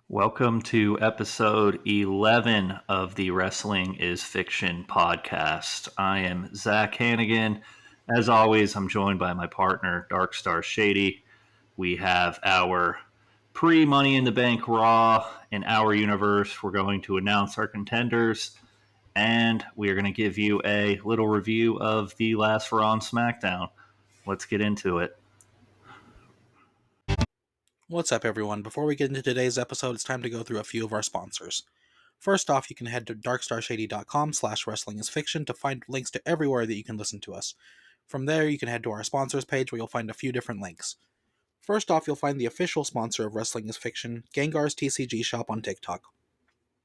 Welcome to episode 11 of the Wrestling is Fiction podcast. I am Zach Hannigan. As always, I'm joined by my partner, Darkstar Shady. We have our pre-Money in the Bank Raw in our universe. We're going to announce our contenders, and we are going to give you a little review of the last Raw on Smackdown. Let's get into it. What's up, everyone? Before we get into today's episode, it's time to go through a few of our sponsors. First off, you can head to darkstarshady.com/wrestlingisfiction to find links to everywhere that you can listen to us. From there, you can head to our sponsors page where you'll find a few different links. First off, you'll find the official sponsor of Wrestling is Fiction, Gengar's TCG shop on TikTok.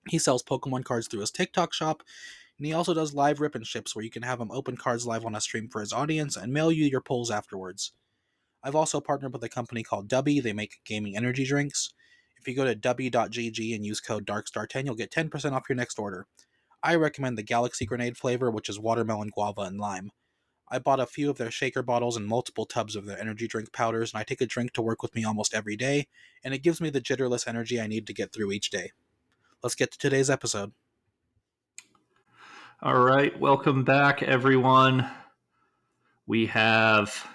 He sells Pokemon cards through his TikTok shop, and he also does live rip and ships where you can have him open cards live on a stream for his audience and mail you your pulls afterwards. I've also partnered with a company called W. They make gaming energy drinks. If you go to w.gg and use code DARKSTAR10, you'll get 10% off your next order. I recommend the Galaxy Grenade flavor, which is watermelon, guava, and lime. I bought a few of their shaker bottles and multiple tubs of their energy drink powders, and I take a drink to work with me almost every day, and it gives me the jitterless energy I need to get through each day. Let's get to today's episode. All right, welcome back, everyone. We have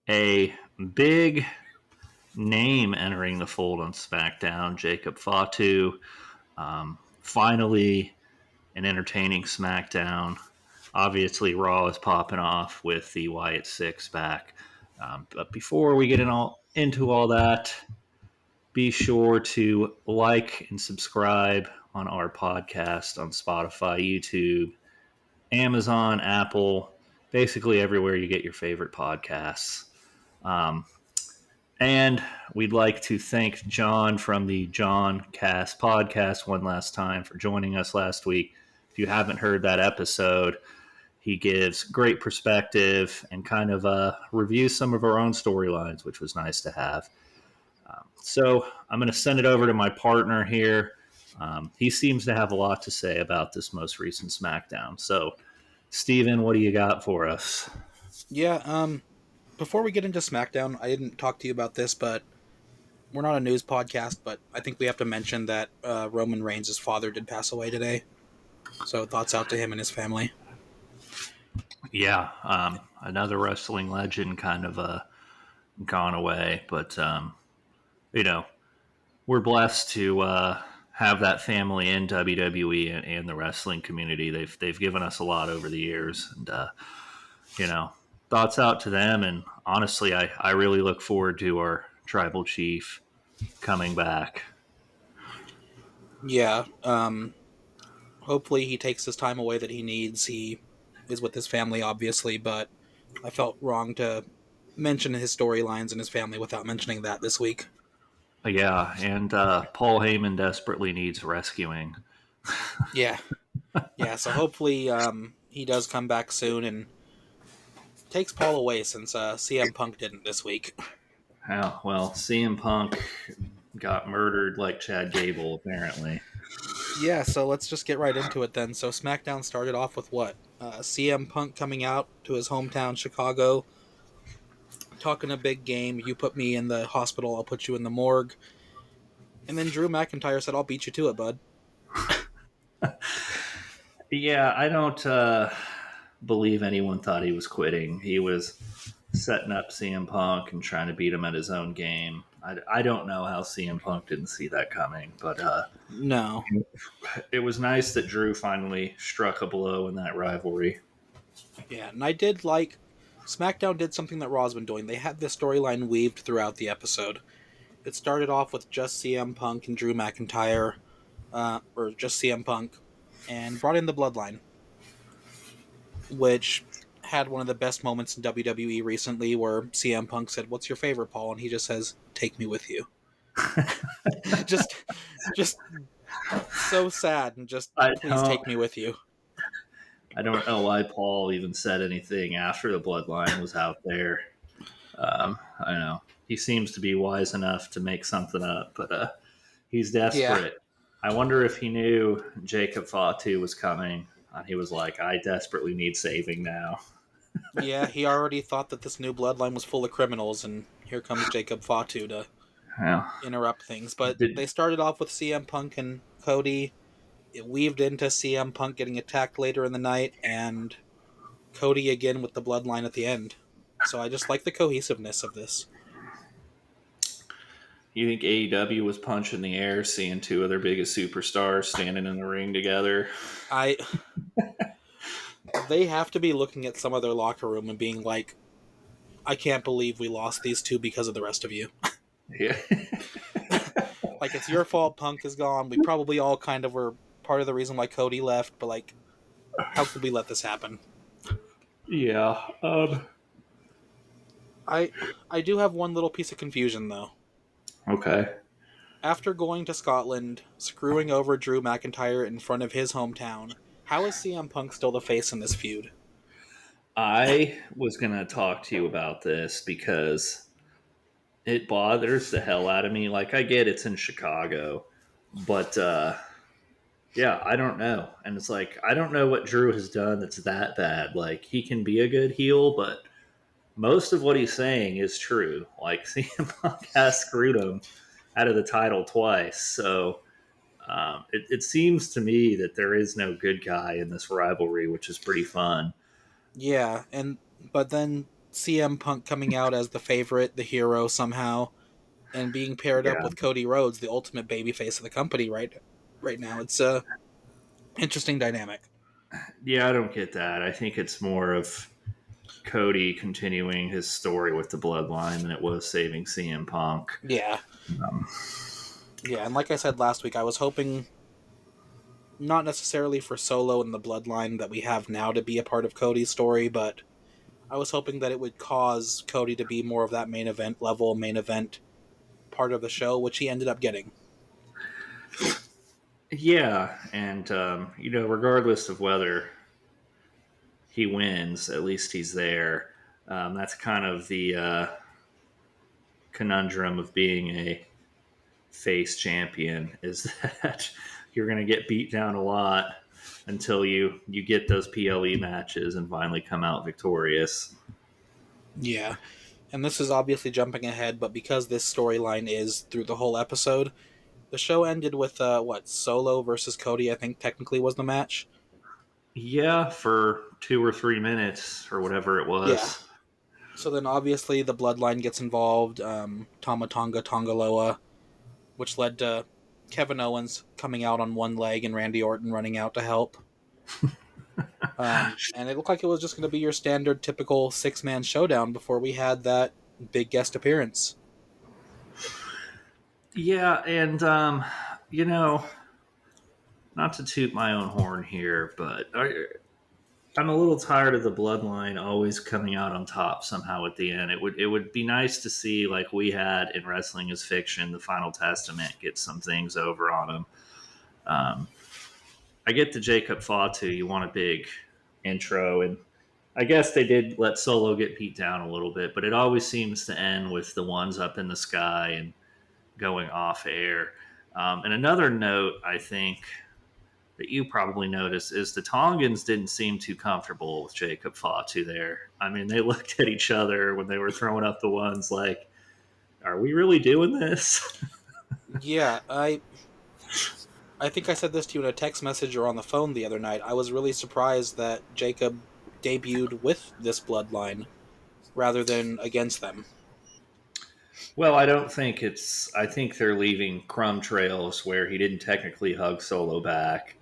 a big name entering the fold on SmackDown, Jacon Fatu. Finally, an entertaining SmackDown. Obviously, Raw is popping off with the Wyatt Six back. But before we get into all that, be sure to like and subscribe on our podcast on Spotify, YouTube, Amazon, Apple, basically everywhere you get your favorite podcasts. And we'd like to thank John from the John Cast podcast one last time for joining us last week. If you haven't heard that episode, he gives great perspective and kind of reviews some of our own storylines, which was nice to have. So I'm going to send it over to my partner here. He seems to have a lot to say about this most recent SmackDown. So, Steven, what do you got for us? Yeah, before we get into SmackDown, I didn't talk to you about this, but we're not a news podcast, but I think we have to mention that Roman Reigns' father did pass away today. So thoughts out to him and his family. Yeah, another wrestling legend kind of gone away, but, we're blessed to have that family in WWE and the wrestling community. They've given us a lot over the years, and, thoughts out to them, and honestly, I really look forward to our tribal chief coming back. Yeah, hopefully he takes his time away that he needs. He is with his family, obviously, but I felt wrong to mention his storylines and his family without mentioning that this week. Yeah, and Paul Heyman desperately needs rescuing. Yeah, so hopefully he does come back soon and takes Paul away, since CM Punk didn't this week. Yeah, well, CM Punk got murdered like Chad Gable, apparently. Yeah, so let's just get right into it then. So SmackDown started off with what? CM Punk coming out to his hometown, Chicago, talking a big game. You put me in the hospital, I'll put you in the morgue. And then Drew McIntyre said, I'll beat you to it, bud. Yeah, I don't believe anyone thought he was quitting. He was setting up CM Punk and trying to beat him at his own game. I don't know how CM Punk didn't see that coming, but no, it was nice that Drew finally struck a blow in that rivalry. Yeah, and I did like SmackDown did something that Raw's been doing. They had this storyline weaved throughout the episode. It started off with just CM Punk and Drew McIntyre, or just CM Punk, and brought in the Bloodline, which had one of the best moments in WWE recently, where CM Punk said, "What's your favorite, Paul?" And he just says, "Take me with you." just so sad, and just please take me with you. I don't know why Paul even said anything after the Bloodline was out there. I don't know. He seems to be wise enough to make something up, but he's desperate. Yeah. I wonder if he knew Jacon Fatu was coming. He was like, I desperately need saving now. Yeah, he already thought that this new Bloodline was full of criminals, and here comes Jacon Fatu to Yeah. interrupt things. But Did, they started off with CM Punk and Cody. It weaved into CM Punk getting attacked later in the night, and Cody again with the bloodline at the end. So I just like the cohesiveness of this. you think AEW was punching the air seeing two of their biggest superstars standing in the ring together? I They have to be looking at some of their locker room and being like, I can't believe we lost these two because of the rest of you. Yeah. Like, it's your fault Punk is gone. We probably all kind of were part of the reason why Cody left, but like, how could we let this happen? Yeah. I I do have one little piece of confusion though. Okay. After going to Scotland, screwing over Drew McIntyre in front of his hometown, how is CM Punk still the face in this feud? I was going to talk to you about this because it bothers the hell out of me. Like, I get it's in Chicago, but yeah, I don't know. And it's like, I don't know what Drew has done that's that bad. Like, he can be a good heel, but most of what he's saying is true. Like, CM Punk has screwed him out of the title twice. So it seems to me that there is no good guy in this rivalry, which is pretty fun. Yeah, but then CM Punk coming out as the favorite, the hero somehow, and being paired up Yeah. with Cody Rhodes, the ultimate babyface of the company right now. It's a interesting dynamic. Yeah, I don't get that. I think it's more of Cody continuing his story with the bloodline than it was saving CM Punk. Yeah. Um, Yeah, and like I said last week, I was hoping not necessarily for Solo and the bloodline that we have now to be a part of Cody's story, but I was hoping that it would cause Cody to be more of that main event level, main event part of the show, which he ended up getting. yeah, and regardless of whether he wins, at least he's there. That's kind of the conundrum of being a face champion is that you're going to get beat down a lot until you get those PLE matches and finally come out victorious. Yeah. And this is obviously jumping ahead, but because this storyline is through the whole episode, the show ended with Solo versus Cody, I think technically was the match. Yeah, for 2 or 3 minutes or whatever it Yeah. was. So then obviously the bloodline gets involved, Tama Tonga Tongaloa, which led to Kevin Owens coming out on one leg and Randy Orton running out to help. And it looked like it was just going to be your standard typical 6-man showdown before we had that big guest appearance. Yeah, and not to toot my own horn here, but I'm a little tired of the bloodline always coming out on top somehow at the end. It would be nice to see, like we had in Wrestling is Fiction, the Final Testament get some things over on them. I get the Jacon Fatu. You want a big intro, and I guess they did let Solo get beat down a little bit, but it always seems to end with the ones up in the sky and going off air. And another note, I think, that you probably noticed is the Tongans didn't seem too comfortable with Jacon Fatu there. I mean, they looked at each other when they were throwing up the ones like, are we really doing this? Yeah, I think I said this to you in a text message or on the phone the other night. I was really surprised that Jacob debuted with this bloodline rather than against them. Well, I don't think it's. I think they're leaving crumb trails where he didn't technically hug Solo back.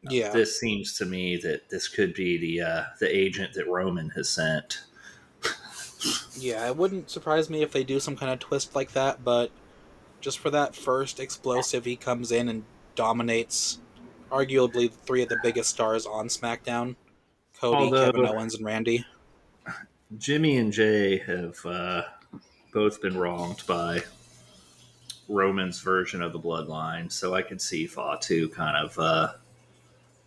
Yeah. This seems to me that this could be the agent that Roman has sent. Yeah, it wouldn't surprise me if they do some kind of twist like that, but just for that first explosive, he comes in and dominates arguably three of the biggest stars on SmackDown: Cody, Although Kevin Owens, and Randy. Jimmy and Jay have both been wronged by Roman's version of the bloodline, so I could see Fatu kind of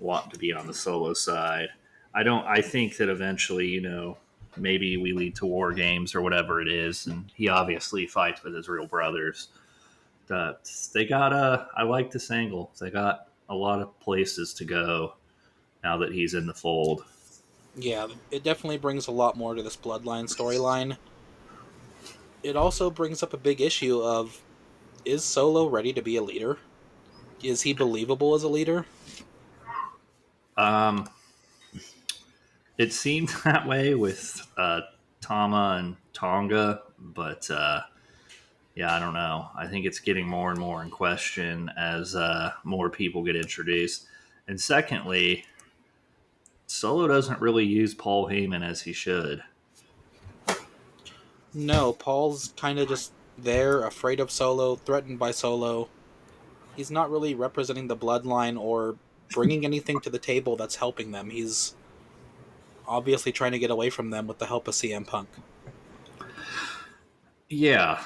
wanting to be on the Solo side. I think that eventually, maybe we lead to war games or whatever it is, and he obviously fights with his real brothers. They got I like this angle. They got a lot of places to go now that he's in the fold. Yeah, it definitely brings a lot more to this bloodline storyline. it also brings up a big issue of, is Solo ready to be a leader? Is he believable as a leader? Um, it seemed that way with Tama and Tonga, but yeah, I don't know. I think it's getting more and more in question as more people get introduced. And secondly, Solo doesn't really use Paul Heyman as he should. No, Paul's kind of just there, afraid of Solo, threatened by Solo. He's not really representing the bloodline or bringing anything to the table that's helping them. He's obviously trying to get away from them with the help of CM Punk. Yeah.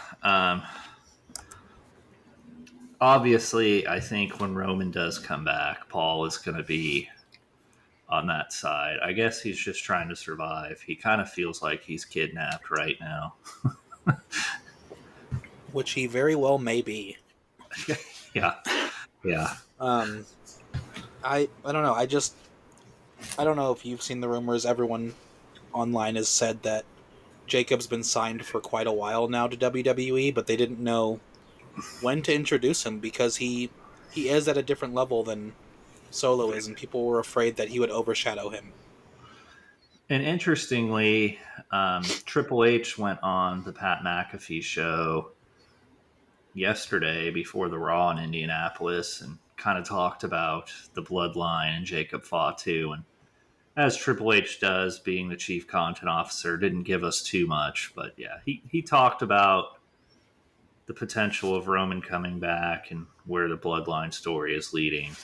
Obviously, I think when Roman does come back, Paul is going to be on that side. I guess he's just trying to survive. He kind of feels like he's kidnapped right now. Which he very well may be. Yeah. Yeah. Um, I don't know. I don't know if you've seen the rumors. Everyone online has said that Jacob's been signed for quite a while now to WWE, but they didn't know when to introduce him because he is at a different level than Solo is, and people were afraid that he would overshadow him. And interestingly, Triple H went on the Pat McAfee show yesterday before the Raw in Indianapolis and kind of talked about the bloodline and Jacob Fatu. And as Triple H does, being the chief content officer, didn't give us too much. But yeah, he talked about the potential of Roman coming back and where the bloodline story is leading.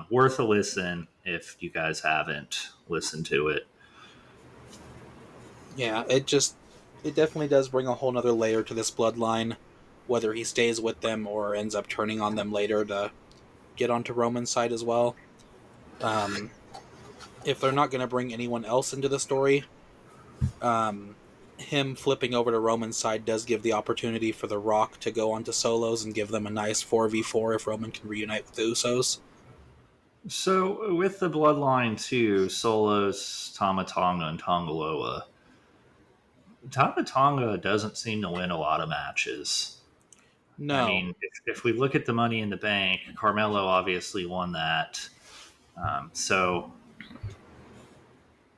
Worth a listen if you guys haven't listened to it. Yeah, it definitely does bring a whole nother layer to this bloodline, whether he stays with them or ends up turning on them later to get onto Roman's side as well. Um, if they're not going to bring anyone else into the story, him flipping over to Roman's side does give the opportunity for The Rock to go onto Solos and give them a nice 4v4 if Roman can reunite with the Usos. So with the bloodline too, Solos, Tamatonga, and Tongaloa. Tamatonga doesn't seem to win a lot of matches. I No. mean, if we look at the Money in the Bank, Carmelo obviously won that. So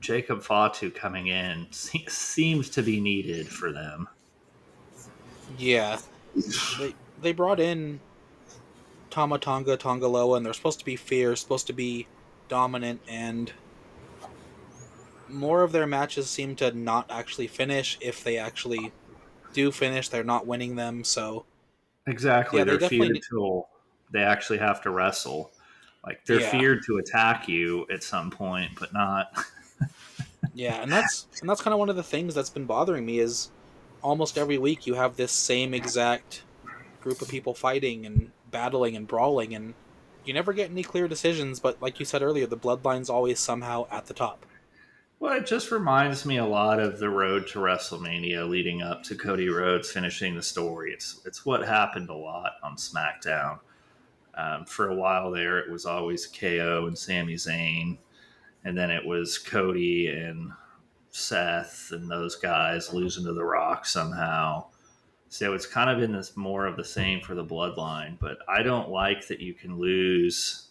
Jacob Fatu coming in seems to be needed for them. Yeah. They brought in Tonga, Tongaloa, and they're supposed to be fierce, supposed to be dominant, and more of their matches seem to not actually finish. If they actually do finish, they're not winning them. So Exactly. yeah, they They're feared definitely till they actually have to wrestle. Like they're yeah feared to attack you at some point, but not. yeah, and that's kind of one of the things that's been bothering me is almost every week you have this same exact group of people fighting and battling and brawling, and you never get any clear decisions. But like you said earlier, the bloodline's always somehow at the top. Well, it just reminds me a lot of the road to WrestleMania leading up to Cody Rhodes finishing the story. It's what happened a lot on SmackDown. For a while there, it was always KO and Sami Zayn, and then it was Cody and Seth and those guys losing to The Rock somehow. So it's kind of been this more of the same for the bloodline, but I don't like that you can lose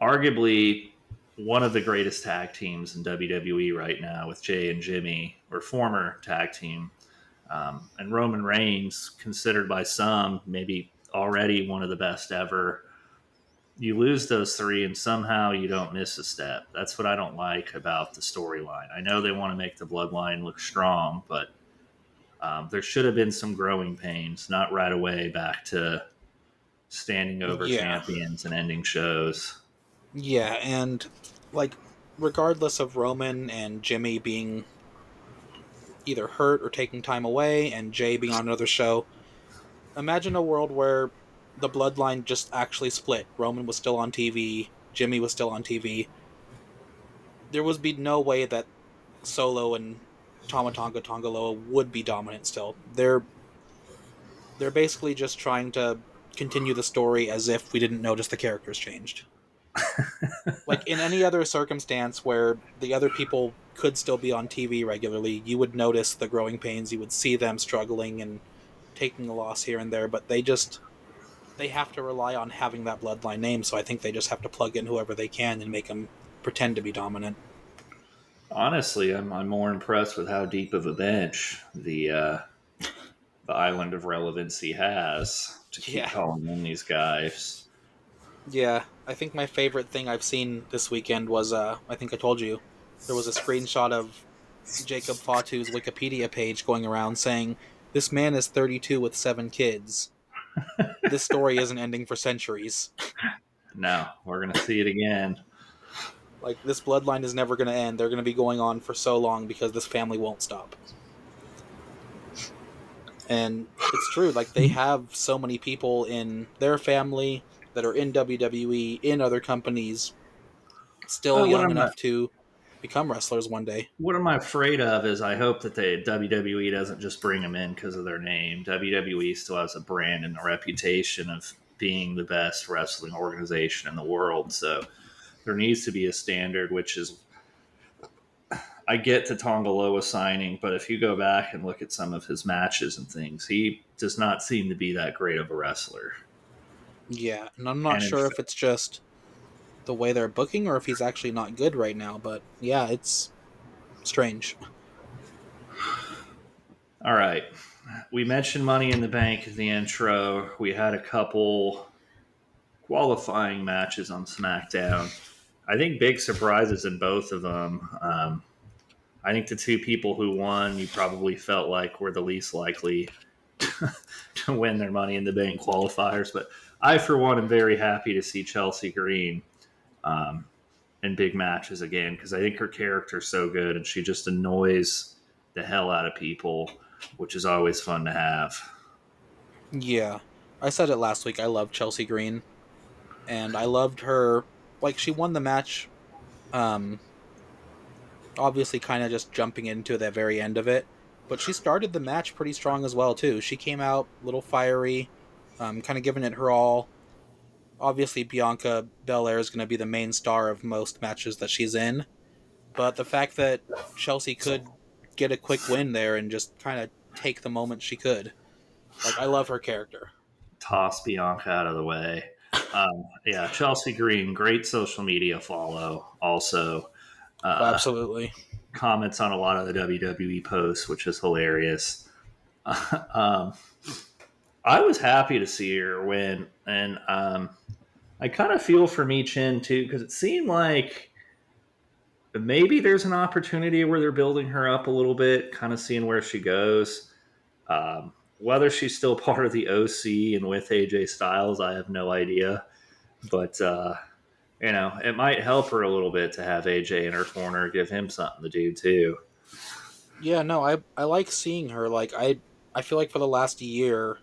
arguably one of the greatest tag teams in WWE right now with Jay and Jimmy, or former tag team, and Roman Reigns, considered by some maybe already one of the best ever. You lose those three and somehow you don't miss a step. That's what I don't like about the storyline. I know they want to make the bloodline look strong, but there should have been some growing pains, not right away back to standing over Yeah, champions and ending shows. yeah, and like regardless of Roman and Jimmy being either hurt or taking time away, and Jay being on another show, imagine a world where the bloodline just actually split. Roman was still on TV, Jimmy was still on TV. There would be no way that Solo and Tongaloa would be dominant still. They're basically just trying to continue the story as if we didn't notice the characters changed. Like in any other circumstance where the other people could still be on TV regularly, you would notice the growing pains. You would see them struggling and taking a loss here and there, but they have to rely on having that bloodline name, so I think they just have to plug in whoever they can and make them pretend to be dominant. Honestly, I'm more impressed with how deep of a bench the Island of Relevancy has to keep Yeah. calling in these guys. Yeah, I think my favorite thing I've seen this weekend was, I think I told you, there was a screenshot of Jacon Fatu's Wikipedia page going around saying, "This man is 32 with 7 kids. This story isn't ending for centuries. No, we're gonna see it again. Like, this bloodline is never going to end. They're going to be going on for so long because this family won't stop." And it's true, like, they have so many people in their family that are in WWE, in other companies, still Uh, what young I'm enough to become wrestlers one day. what am I afraid of is I hope that the WWE doesn't just bring them in because of their name. WWE still has a brand and a reputation of being the best wrestling organization in the world. So there needs to be a standard, which is I get the Tongaloa signing, but if you go back and look at some of his matches and things, he does not seem to be that great of a wrestler. Yeah, and I'm not And in sure if it's just the way they're booking or if he's actually not good right now, but yeah, it's strange. all right, we mentioned Money in the Bank in the intro. We had a couple qualifying matches on SmackDown. I think big surprises in both of them. I think the two people who won, you probably felt like were the least likely to win their Money in the Bank qualifiers. But I, for one, am very happy to see Chelsea Green um, in big matches again because I think her character's so good and she just annoys the hell out of people, which is always fun to have. Yeah, I said it last week. I love Chelsea Green, and I loved her. Like, she won the match, um, obviously kind of just jumping into the very end of it, but she started the match pretty strong as well, too. She came out a little fiery, kind of giving it her all. Obviously, Bianca Belair is going to be the main star of most matches that she's in, but the fact that Chelsea could get a quick win there and just kind of take the moment she could. Like, I love her character. Toss Bianca out of the way. Yeah, Chelsea Green, great social media follow. Also, Oh, uh, absolutely. comments on a lot of the WWE posts, which is hilarious. um, I was happy to see her win, and I kind of feel for Mi Chin too because it seemed like maybe there's an opportunity where they're building her up a little bit, kind of seeing where she goes. Whether she's still part of the OC and with AJ Styles, I have no idea. But it might help her a little bit to have AJ in her corner, give him something to do too. Yeah, no, I like seeing her. Like, I feel like for the last year,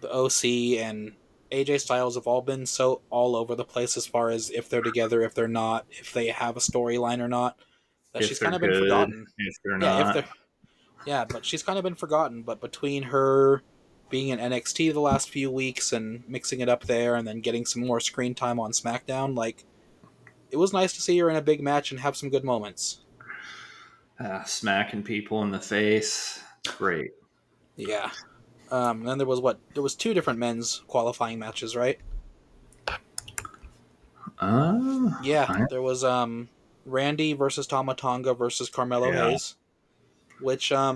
the OC and AJ Styles have all been so all over the place as far as if they're together, if they're not, if they have a storyline or not, that If she's they're kind of been good, forgotten. if they're Yeah, if not, they're yeah, but she's kind of been forgotten. But between her being in NXT the last few weeks and mixing it up there, and then getting some more screen time on SmackDown, like, it was nice to see her in a big match and have some good moments. smacking people in the face, it's great. Yeah. Then there was what? There was two different men's qualifying matches, right? Uh, Yeah, I, there was Randy versus Tama Tonga versus Carmelo yeah. Hayes, which I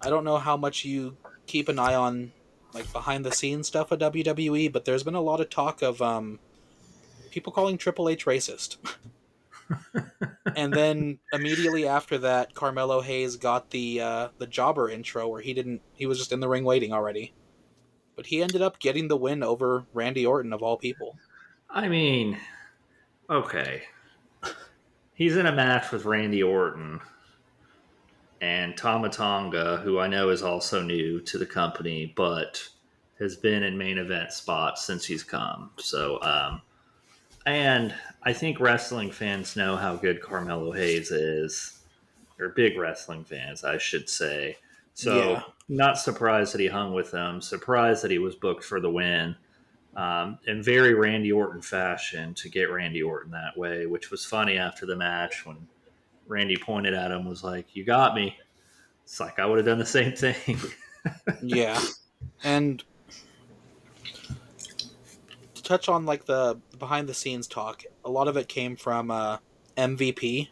don't know how much you keep an eye on, like, behind the scenes stuff at WWE, but there's been a lot of talk of people calling Triple H racist. And then immediately after that, Carmelo Hayes got the jobber intro where he was just in the ring waiting already. But he ended up getting the win over Randy Orton of all people. I mean, okay. He's in a match with Randy Orton and Tama Tonga, who I know is also new to the company, but has been in main event spots since he's come. So, and I think wrestling fans know how good Carmelo Hayes is, or big wrestling fans, I should say. Yeah. So, not surprised that he hung with them. Surprised that he was booked for the win. In very Randy Orton fashion to get Randy Orton that way, which was funny after the match when Randy pointed at him, was like, "You got me." It's like I would have done the same thing. Yeah, and to touch on like the behind the scenes talk, a lot of it came from MVP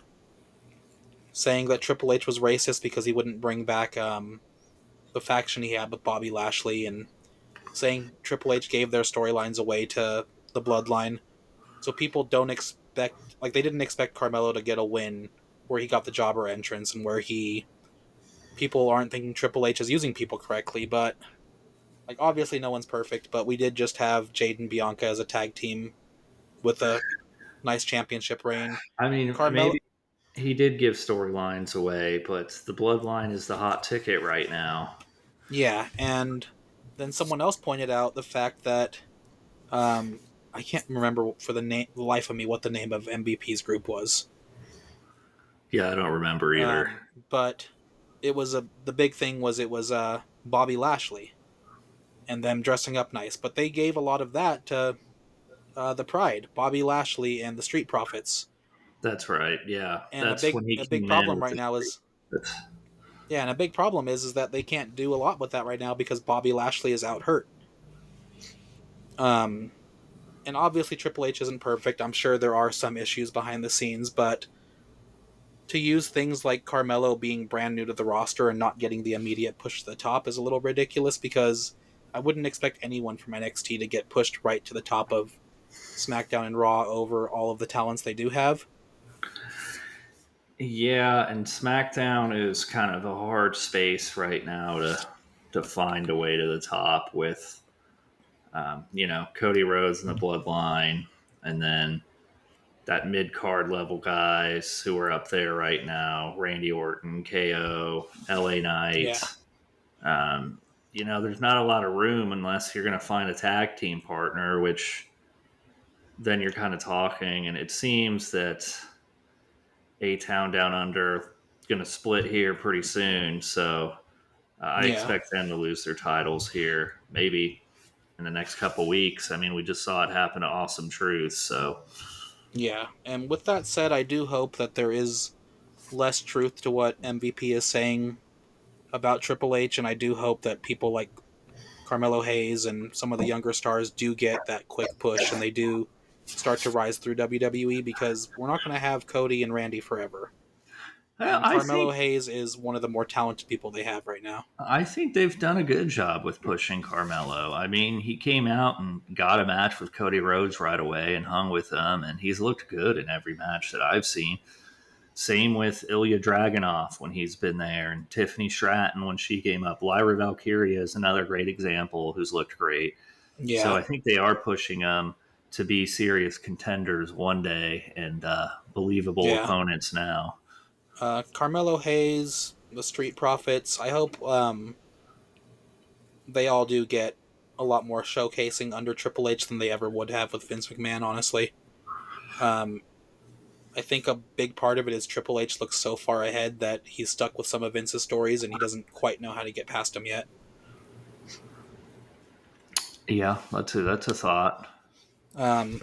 saying that Triple H was racist because he wouldn't bring back the faction he had with Bobby Lashley, and saying Triple H gave their storylines away to the Bloodline, so people don't expect, like, they didn't expect Carmelo to get a win where he got the jobber entrance and where people aren't thinking Triple H is using people correctly. But like, obviously no one's perfect, but we did just have Jade and Bianca as a tag team with a nice championship reign. I mean, Carmelo, maybe he did give storylines away, but the Bloodline is the hot ticket right now. yeah, and then someone else pointed out the fact that I can't remember for the life of me what the name of MVP's group was. Yeah, I don't remember either. But it was the big thing was it was Bobby Lashley and them dressing up nice, but they gave a lot of that to the Pride, Bobby Lashley and the Street Profits. That's right. Yeah, And that's when he a big came in problem with right the now is yeah, and a big problem is that they can't do a lot with that right now because Bobby Lashley is out hurt. Um, and obviously Triple H isn't perfect. I'm sure there are some issues behind the scenes, but to use things like Carmelo being brand new to the roster and not getting the immediate push to the top is a little ridiculous, because I wouldn't expect anyone from NXT to get pushed right to the top of SmackDown and Raw over all of the talents they do have. Yeah, and SmackDown is kind of a hard space right now to find a way to the top with, Cody Rhodes and the Bloodline, and then that mid card level guys who are up there right now: Randy Orton, KO, LA Knight. Yeah, There's not a lot of room unless you're going to find a tag team partner, which then you're kind of talking, and it seems that A Town Down Under going to split here pretty soon. So I yeah, expect them to lose their titles here, maybe in the next couple weeks. I mean, we just saw it happen to Awesome Truth. So yeah. And with that said, I do hope that there is less truth to what MVP is saying about Triple H, and I do hope that people like Carmelo Hayes and some of the younger stars do get that quick push and they do start to rise through WWE, because we're not going to have Cody and Randy forever. And I Carmelo think Hayes is one of the more talented people they have right now. I think they've done a good job with pushing Carmelo. I mean, he came out and got a match with Cody Rhodes right away and hung with him, and he's looked good in every match that I've seen. Same with Ilya Dragunov when he's been there, and Tiffany Stratton when she came up. Lyra Valkyria is another great example who's looked great. So Yeah, I think they are pushing them to be serious contenders one day and believable yeah. opponents now. Carmelo Hayes, the Street Profits. I hope they all do get a lot more showcasing under Triple H than they ever would have with Vince McMahon, honestly. Um, I think a big part of it is Triple H looks so far ahead that he's stuck with some of Vince's stories and he doesn't quite know how to get past them yet. Yeah, that's a thought. Um,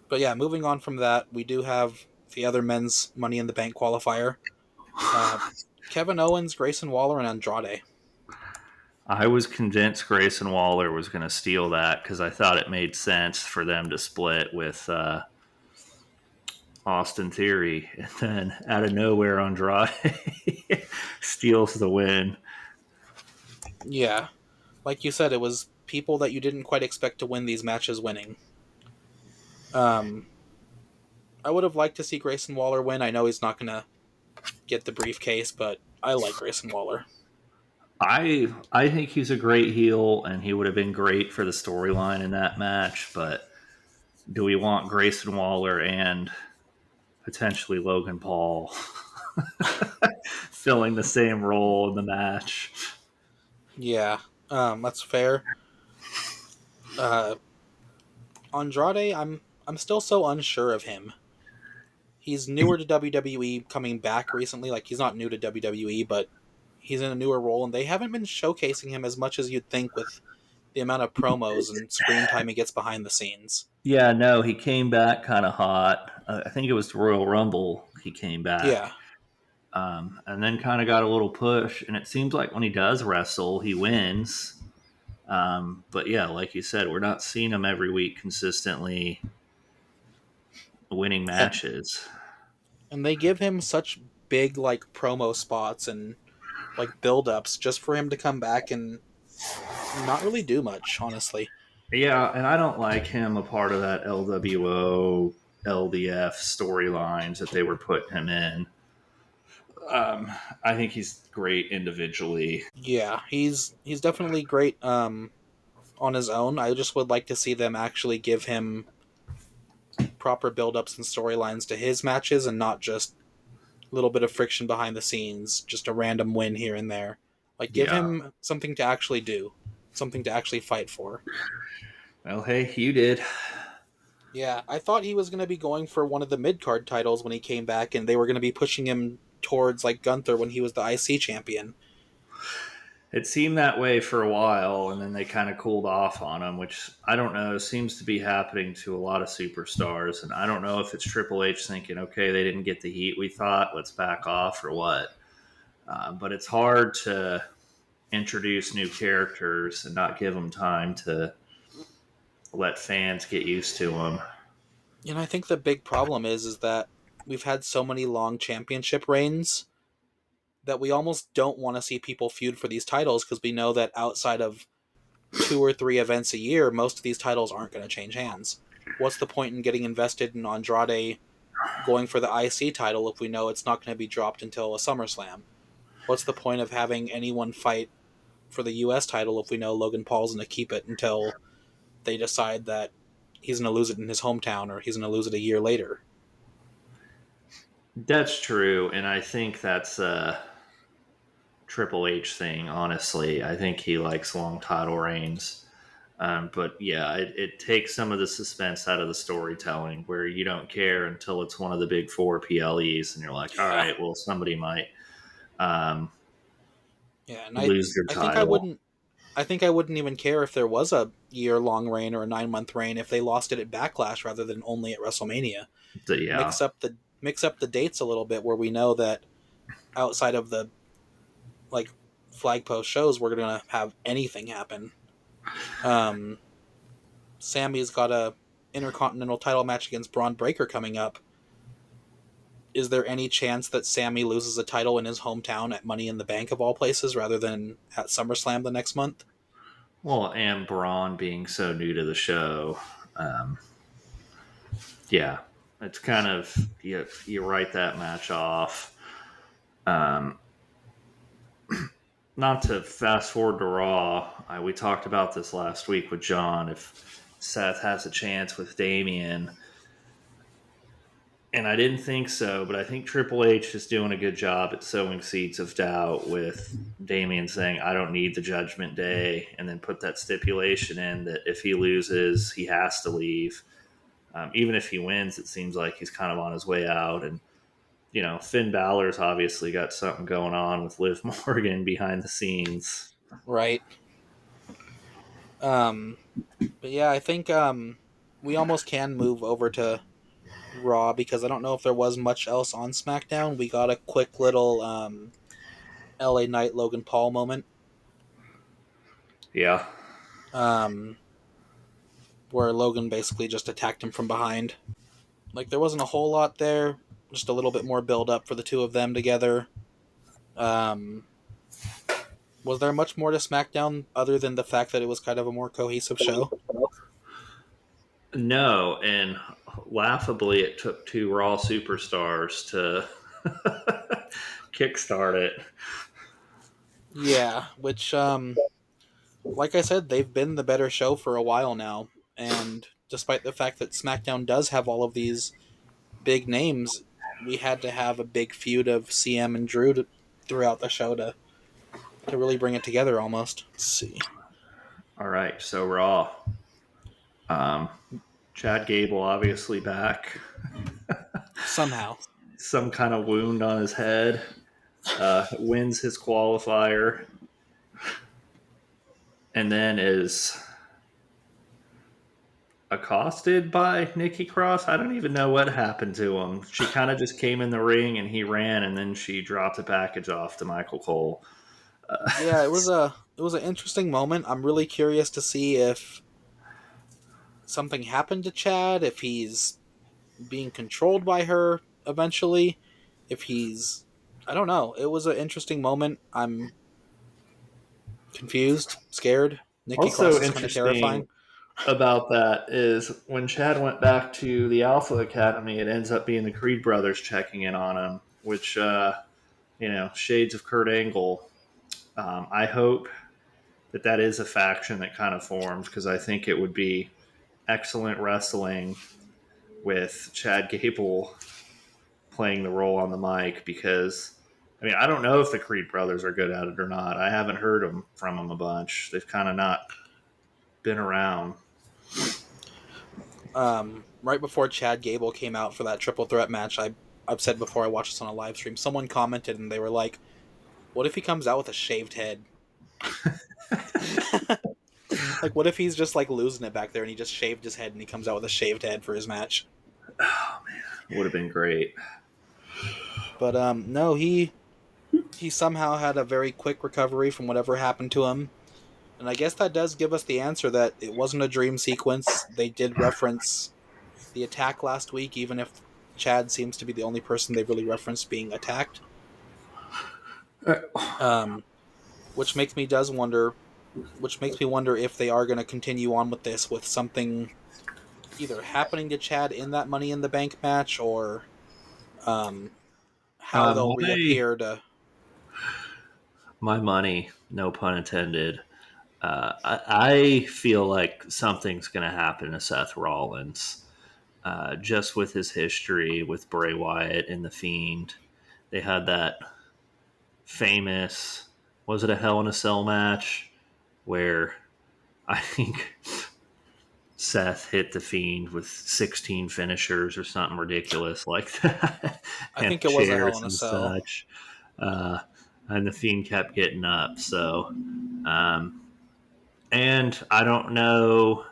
but yeah, moving on from that, we do have the other men's Money in the Bank qualifier. Uh, Kevin Owens, Grayson Waller, and Andrade. I was convinced Grayson Waller was going to steal that because I thought it made sense for them to split with Austin Theory, and then out of nowhere, Andrade steals the win. Yeah, like you said, it was people that you didn't quite expect to win these matches winning. Um, I would have liked to see Grayson Waller win. I know he's not going to get the briefcase, but I like Grayson Waller. I think he's a great heel, and he would have been great for the storyline in that match. But do we want Grayson Waller and potentially Logan Paul filling the same role in the match? Yeah, that's fair. Uh, Andrade, I'm still so unsure of him. He's newer to WWE, coming back recently. Like, he's not new to WWE, but he's in a newer role, and they haven't been showcasing him as much as you'd think with the amount of promos and screen time he gets behind the scenes. Yeah, no, he came back kind of hot. I think it was the Royal Rumble. he came back. Yeah. And then kind of got a little push. And it seems like when he does wrestle, he wins. But yeah, like you said, we're not seeing him every week consistently winning And, matches. and they give him such big, like, promo spots and, like, build-ups just for him to come back and not really do much, honestly. Yeah, and I don't like him a part of that LWO, LDF storylines that they were putting him in. I think he's great individually. Yeah, he's definitely great on his own. I just would like to see them actually give him proper build-ups and storylines to his matches and not just a little bit of friction behind the scenes, just a random win here and there. Like, give Yeah. him something to actually do, something to actually fight for. Well, hey, you did. Yeah, I thought he was going to be going for one of the mid-card titles when he came back, and they were going to be pushing him towards, like, Gunther when he was the IC champion. It seemed that way for a while, and then they kind of cooled off on him, which I don't know, seems to be happening to a lot of superstars. And I don't know if it's Triple H thinking, okay, they didn't get the heat we thought, let's back off, or what. But it's hard to introduce new characters and not give them time to let fans get used to them. And I think the big problem is that we've had so many long championship reigns that we almost don't want to see people feud for these titles because we know that outside of 2 or 3 events a year, most of these titles aren't going to change hands. What's the point in getting invested in Andrade going for the IC title if we know it's not going to be dropped until a SummerSlam? What's the point of having anyone fight for the US title if we know Logan Paul's going to keep it until they decide that he's going to lose it in his hometown or he's going to lose it a year later? That's true, and I think that's a Triple H thing, honestly. I think he likes long title reigns. But yeah, it takes some of the suspense out of the storytelling where you don't care until it's one of the big four PLEs and you're like, all Yeah. right, well, somebody might um, Yeah, and lose their I think I title. wouldn't even care if there was a year-long reign or a 9-month reign if they lost it at Backlash rather than only at WrestleMania. So, yeah. Mix up the dates a little bit where we know that outside of the, like, flag post shows we're going to have anything happen. Sammy's got a Intercontinental title match against Braun Breaker coming up. Is there any chance that Sammy loses a title in his hometown at Money in the Bank of all places rather than at SummerSlam the next month? Well, and Braun being so new to the show. Um, yeah, it's kind of, you write that match off. Um, Not to fast forward to Raw, we talked about this last week with John. If Seth has a chance with Damian, and I didn't think so, but I think Triple H is doing a good job at sowing seeds of doubt with Damian saying, I don't need the Judgment Day, and then put that stipulation in that if he loses, he has to leave. Even if he wins, it seems like he's kind of on his way out. And, Finn Balor's obviously got something going on with Liv Morgan behind the scenes. Right. But yeah, I think we almost can move over to Raw because I don't know if there was much else on SmackDown. We got a quick little LA Knight Logan Paul moment. Yeah. Um, where Logan basically just attacked him from behind. Like, there wasn't a whole lot there, just a little bit more build up for the two of them together. Um, was there much more to SmackDown other than the fact that it was kind of a more cohesive show? No, and laughably, it took two Raw superstars to kickstart it. Yeah, which, like I said, they've been the better show for a while now. And despite the fact that SmackDown does have all of these big names, we had to have a big feud of CM and Drew throughout the show to really bring it together almost. Let's see. All right, so Raw. Um, Chad Gable obviously back. Somehow. Some kind of wound on his head. Wins his qualifier. And then is accosted by Nikki Cross. I don't even know what happened to him. She kind of just came in the ring and he ran, and then she dropped a package off to Michael Cole. Yeah, it was an interesting moment. I'm really curious to see if something happened to Chad, if he's being controlled by her eventually, if he's I don't know. It was an interesting moment. I'm confused, scared. Nikki Cross Also is kind of terrifying. interesting about that is when Chad went back to the Alpha Academy, it ends up being the Creed brothers checking in on him, which, shades of Kurt Angle. I hope that is a faction that kind of forms because I think it would be excellent wrestling with Chad Gable playing the role on the mic because. I mean, I don't know if the Creed brothers are good at it or not. I haven't heard from them a bunch. They've kind of not been around. Right before Chad Gable came out for that triple threat match, I've said before I watched this on a live stream, someone commented and they were like, what if he comes out with a shaved head? Like, what if he's just like losing it back there and he just shaved his head and he comes out with a shaved head for his match? Oh man, would have been great. But no, he somehow had a very quick recovery from whatever happened to him. And I guess that does give us the answer that it wasn't a dream sequence. They did reference the attack last week, even if Chad seems to be the only person they've really referenced being attacked. Um, which makes me wonder if they are going to continue on with this with something either happening to Chad in that Money in the Bank match or how they'll reappear to. My money, no pun intended. I feel like something's going to happen to Seth Rollins, just with his history with Bray Wyatt and the Fiend. They had that famous, was it a Hell in a Cell match where I think Seth hit the Fiend with 16 finishers or something ridiculous like that. I And think it was a Hell chairs in a and Cell. such. Uh, and the Fiend kept getting up. So, um, and I don't know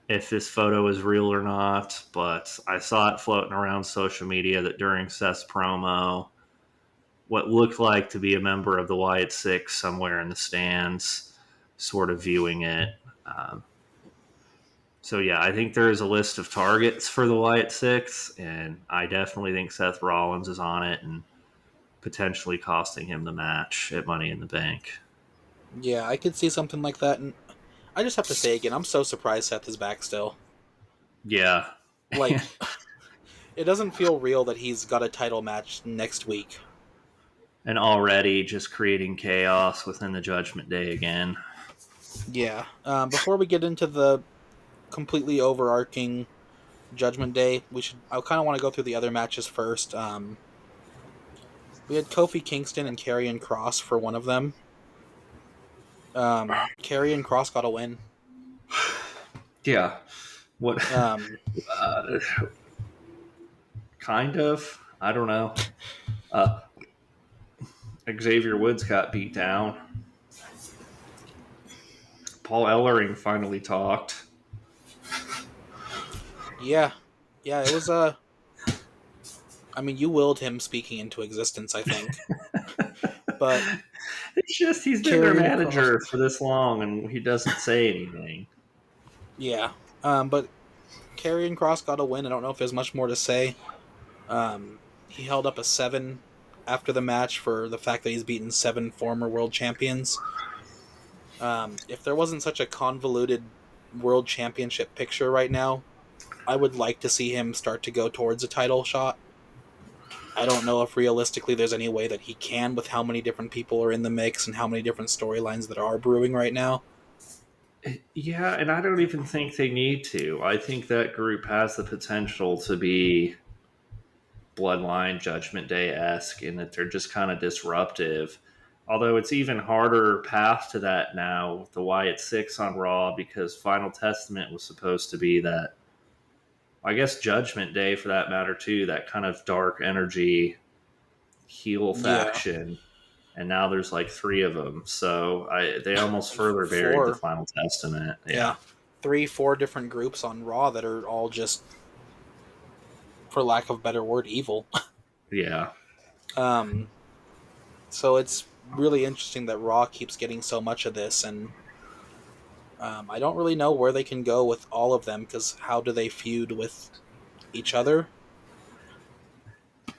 if this photo is real or not, but I saw it floating around social media that during Seth's promo, what looked like to be a member of the Wyatt Six somewhere in the stands, sort of viewing it. Um, So yeah, I think there is a list of targets for the Wyatt Six, and I definitely think Seth Rollins is on it and potentially costing him the match at Money in the Bank. Yeah, I could see something like that. And I just have to say again, I'm so surprised Seth is back still. Yeah. Like, it doesn't feel real that he's got a title match next week. And already just creating chaos within the Judgment Day again. Yeah. Before we get into the completely overarching Judgment Day, I kind of want to go through the other matches first. We had Kofi Kingston and Karrion Kross for one of them. Karrion Kross got a win. Yeah. What? Um, uh, kind of. I don't know. Uh, Xavier Woods got beat down. Paul Ellering finally talked. yeah. Yeah, it was I mean, you willed him speaking into existence, I think. But It's just he's been their Karrion Kross. manager for this long and he doesn't say anything. Yeah. But Karrion Kross got a win. I don't know if there's much more to say. He held up a 7 after the match for the fact that he's beaten 7 former world champions. If there wasn't such a convoluted world championship picture right now, I would like to see him start to go towards a title shot. I don't know if realistically there's any way that he can with how many different people are in the mix and how many different storylines that are brewing right now. Yeah, and I don't even think they need to. I think that group has the potential to be Bloodline Judgment Day esque in that they're just kind of disruptive. Although it's even harder path to that now with the Wyatt Six on Raw because Final Testament was supposed to be that, I guess, Judgment Day for that matter too, that kind of dark energy heel Yeah. faction. And now there's like 3 of them, so they almost further buried the 4. Final Testament. Yeah. Yeah. 3-4 different groups on Raw that are all just, for lack of a better word, evil. Yeah. um, so it's really interesting that Raw keeps getting so much of this, and I don't really know where they can go with all of them, because how do they feud with each other?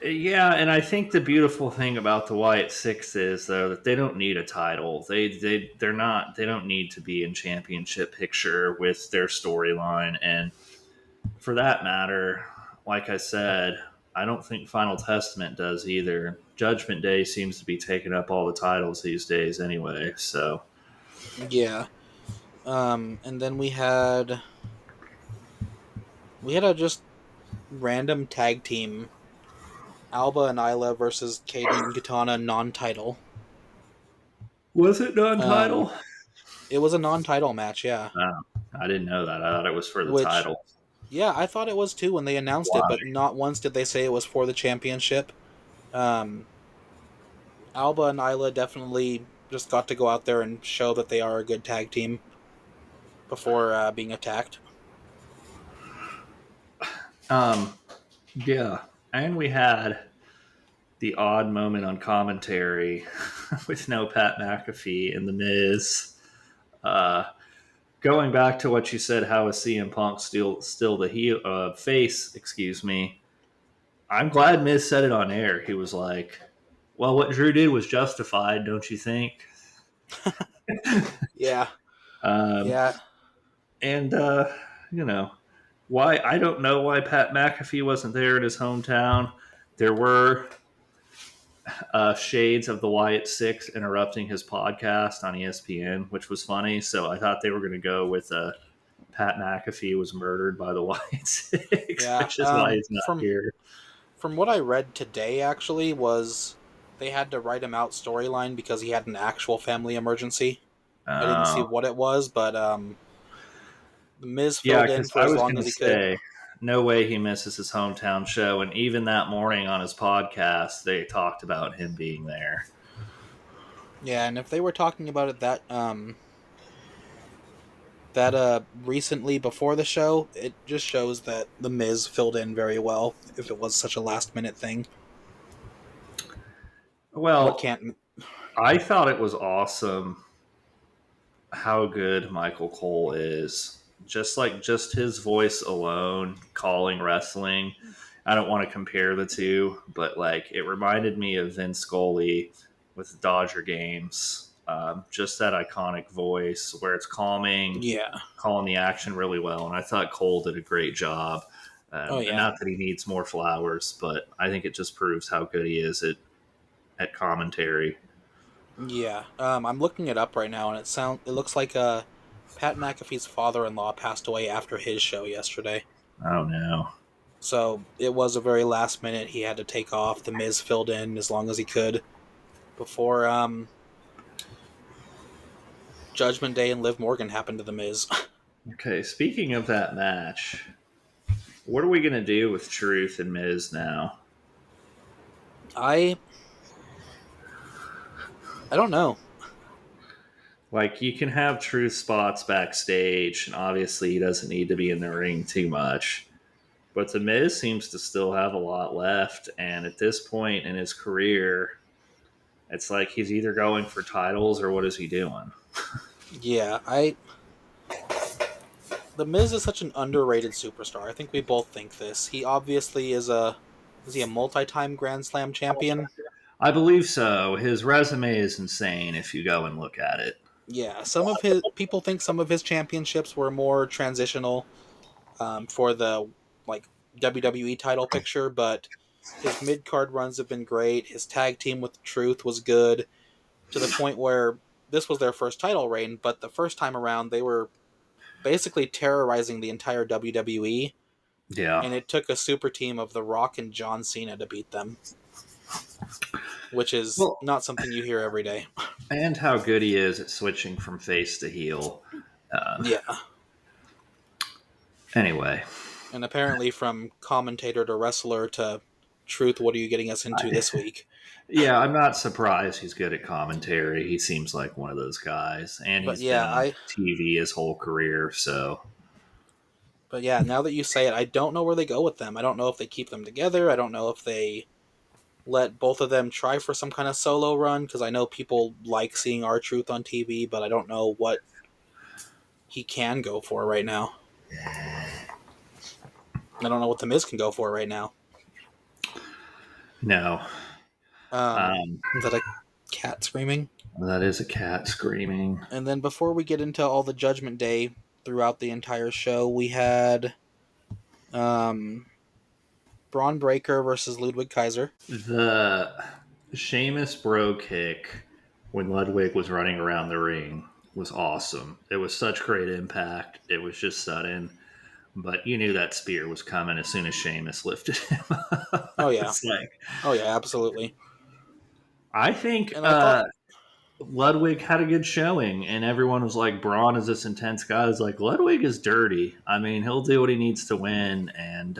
Yeah, and I think the beautiful thing about the Wyatt Six is though that they don't need a title. They don't need to be in championship picture with their storyline, and for that matter, like I said, I don't think Final Testament does either. Judgment Day seems to be taking up all the titles these days anyway. So Yeah. And then we had a just random tag team, Alba and Isla versus Caden and Katana, non-title. was it Um, non-title? it was a non-title match, yeah. Oh, I didn't know that. I thought it was for the Which, title. yeah, I thought it was too when they announced it, Why? but not once did they say it was for the championship. Um, Alba and Isla definitely just got to go out there and show that they are a good tag team before being attacked. Um, yeah, and we had the odd moment on commentary with no Pat McAfee and the Miz. Uh, Going back to what you said, how is CM Punk still the face? Excuse me. I'm glad Miz said it on air. He was like, "Well, what Drew did was justified, don't you think?" Yeah, um, yeah, and you know why? I don't know why Pat McAfee wasn't there in his hometown. There were shades of the Wyatt Six interrupting his podcast on ESPN, which was funny. So I thought they were going to go with Pat McAfee was murdered by the Wyatt Six, yeah. which is why he's not here. From what I read today, actually, was they had to write him out storyline because he had an actual family emergency. I didn't see Uh, what it was, but the Miz yeah, filled in because for I as was long going as to he could. say, no way he misses his hometown show. And even that morning on his podcast, they talked about him being there. Yeah, and if they were talking about it recently before the show, it just shows that the Miz filled in very well. If it was such a last minute thing, what Well, can't? I thought it was awesome how good Michael Cole is. Just his voice alone calling wrestling. I don't want to compare the two, but like it reminded me of Vince Scully with the Dodger games. Just that iconic voice where it's calming, Yeah. calling the action really well. And I thought Cole did a great job. Oh And yeah. not that he needs more flowers, but I think it just proves how good he is at commentary. Yeah. I'm looking it up right now, and it looks like Pat McAfee's father-in-law passed away after his show yesterday. Oh no. So it was a very last minute. He had to take off. The Miz filled in as long as he could before Judgment Day and Liv Morgan happened to the Miz. Okay, speaking of that match, what are we going to do with Truth and Miz now? I I don't know. Like, you can have Truth spots backstage, and obviously he doesn't need to be in the ring too much. But The Miz seems to still have a lot left, and at this point in his career, it's like he's either going for titles or what is he doing? Yeah, the Miz is such an underrated superstar. I think we both think this. He obviously is he a multi-time Grand Slam champion? I believe so. His resume is insane if you go and look at it. Yeah, some of his people think some of his championships were more transitional for the like WWE title picture, but his mid card runs have been great. His tag team with Truth was good to the point where this was their first title reign, but the first time around they were basically terrorizing the entire WWE, Yeah. and it took a super team of The Rock and John Cena to beat them, which is Well, not something you hear every day. and how good he is at switching from face to heel. Yeah. Anyway, And apparently from commentator to wrestler to Truth, what are you getting us into this week? Yeah, I'm not surprised he's good at commentary. He seems like one of those guys, and But he's been yeah, on TV his whole career. So now that you say it, I don't know where they go with them. I don't know if they keep them together. I don't know if they let both of them try for some kind of solo run, because I know people like seeing R-Truth on TV, but I don't know what he can go for right now. I don't know what The Miz can go for right now. no, Is that a cat screaming? that is a cat screaming. And then before we get into all the Judgment Day throughout the entire show, we had um, Braun Breaker versus Ludwig Kaiser. The Sheamus bro kick when Ludwig was running around the ring was awesome. It was such great impact. It was just sudden, but you knew that spear was coming as soon as Sheamus lifted him. Oh yeah, It's like oh yeah, absolutely. I think And I thought, Ludwig had a good showing, and everyone was like, "Braun is this intense guy." It's like Ludwig is dirty. I mean, he'll do what he needs to win, and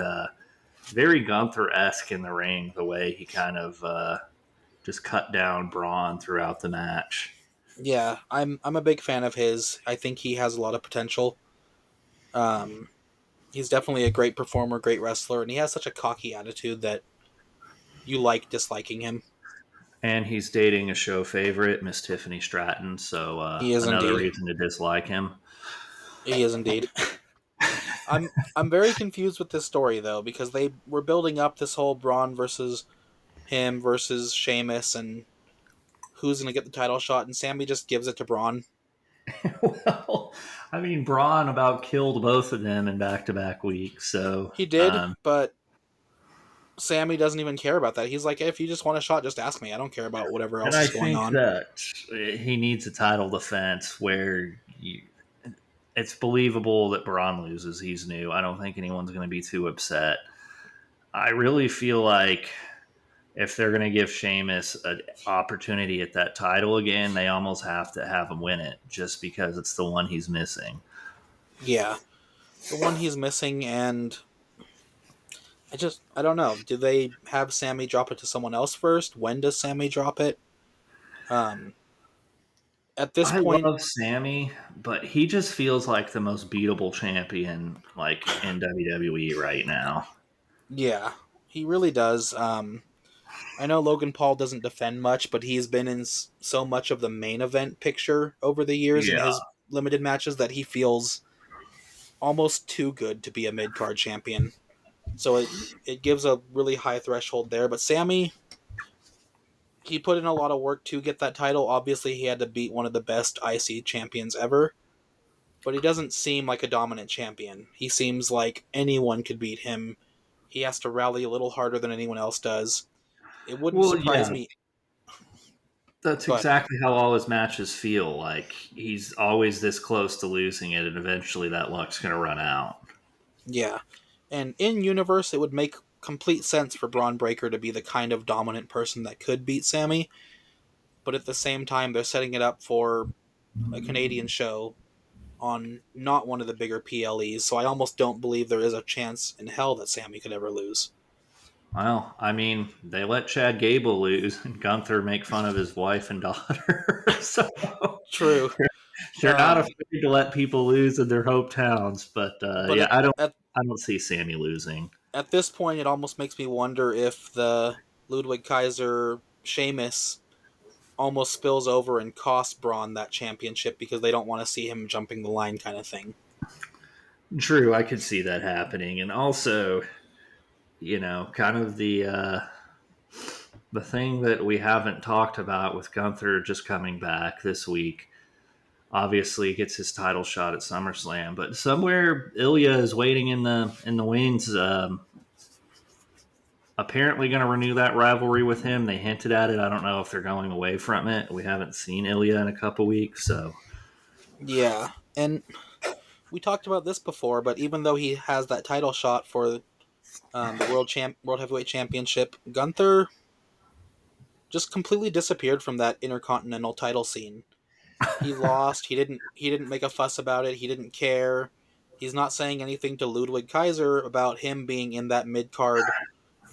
very Gunther esque in the ring. The way he kind of just cut down Braun throughout the match. yeah, I'm a big fan of his. I think he has a lot of potential. Um, he's definitely a great performer, great wrestler, and he has such a cocky attitude that you like disliking him. And he's dating a show favorite, Miss Tiffany Stratton. So He is another indeed. reason to dislike him. He is indeed. I'm very confused with this story though, because they were building up this whole Braun versus him versus Sheamus and who's gonna get the title shot, and Sammy just gives it to Braun. Well, I mean, Braun about killed both of them in back-to-back weeks. So He did, but Sammy doesn't even care about that. He's like, hey, if you just want a shot, just ask me. I don't care about whatever and else I is going think on. that he needs a title defense where it's believable that Braun loses. He's new. I don't think anyone's going to be too upset. I really feel like if they're going to give Sheamus an opportunity at that title again, they almost have to have him win it just because it's the one he's missing. Yeah, the one he's missing, and I don't know. Do they have Sammy drop it to someone else first? When does Sammy drop it? Um, at this I point, love Sammy, but he just feels like the most beatable champion like in WWE right now. yeah, he really does. I know Logan Paul doesn't defend much, but he's been in so much of the main event picture over the years in Yeah. his limited matches that he feels almost too good to be a mid card champion. So it gives a really high threshold there. But Sammy, he put in a lot of work to get that title. Obviously, he had to beat one of the best IC champions ever, but he doesn't seem like a dominant champion. He seems like anyone could beat him. He has to rally a little harder than anyone else does. It wouldn't Well, surprise yeah, me. that's Go ahead. exactly how all his matches feel. Like he's always this close to losing it, and eventually that luck's going to run out. Yeah. And in universe, it would make complete sense for Braun Breaker to be the kind of dominant person that could beat Sammy, but at the same time, they're setting it up for a Canadian show on not one of the bigger PLEs, so I almost don't believe there is a chance in hell that Sammy could ever lose. Well, I mean, they let Chad Gable lose and Gunther make fun of his wife and daughter. So True. they're not afraid to let people lose in their hometowns. But But yeah, at I don't see Sammy losing. at this point, it almost makes me wonder if the Ludwig Kaiser Sheamus almost spills over and costs Braun that championship because they don't want to see him jumping the line kind of thing. True, I could see that happening, and also, kind of the thing that we haven't talked about with Gunther just coming back this week. Obviously, gets his title shot at SummerSlam, but somewhere Ilya is waiting in the wings. Apparently, going to renew that rivalry with him. They hinted at it. I don't know if they're going away from it. We haven't seen Ilya in a couple weeks, so Yeah, and we talked about this before, but even though he has that title shot for the World Heavyweight Championship, Gunther just completely disappeared from that Intercontinental title scene. He lost. He didn't make a fuss about it. He didn't care. He's not saying anything to Ludwig Kaiser about him being in that mid card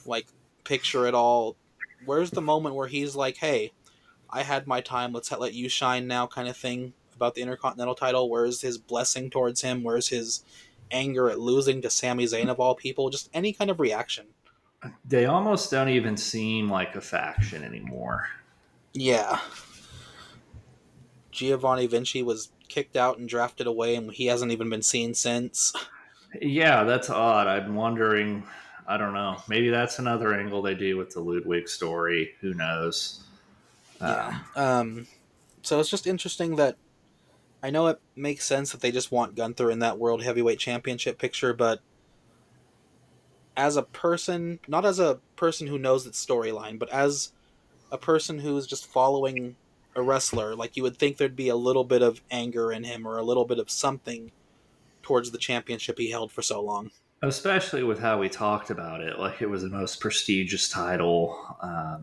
like picture at all. where's the moment where he's like, hey, I had my time, let's let you shine now kind of thing about the Intercontinental title? Where's his blessing towards him? Where's his anger at losing to Sami Zayn of all people? Just any kind of reaction. They almost don't even seem like a faction anymore. Yeah. Giovanni Vinci was kicked out and drafted away, and he hasn't even been seen since. Yeah, that's odd. I'm wondering. I don't know. Maybe that's another angle they do with the Ludwig story. Who knows? Yeah. So it's just interesting that I know it makes sense that they just want Gunther in that World Heavyweight Championship picture, but as a person, not as a person who knows its storyline, but as a person who's just following a wrestler, like you would think there'd be a little bit of anger in him or a little bit of something towards the championship he held for so long. Especially with how we talked about it, like it was the most prestigious title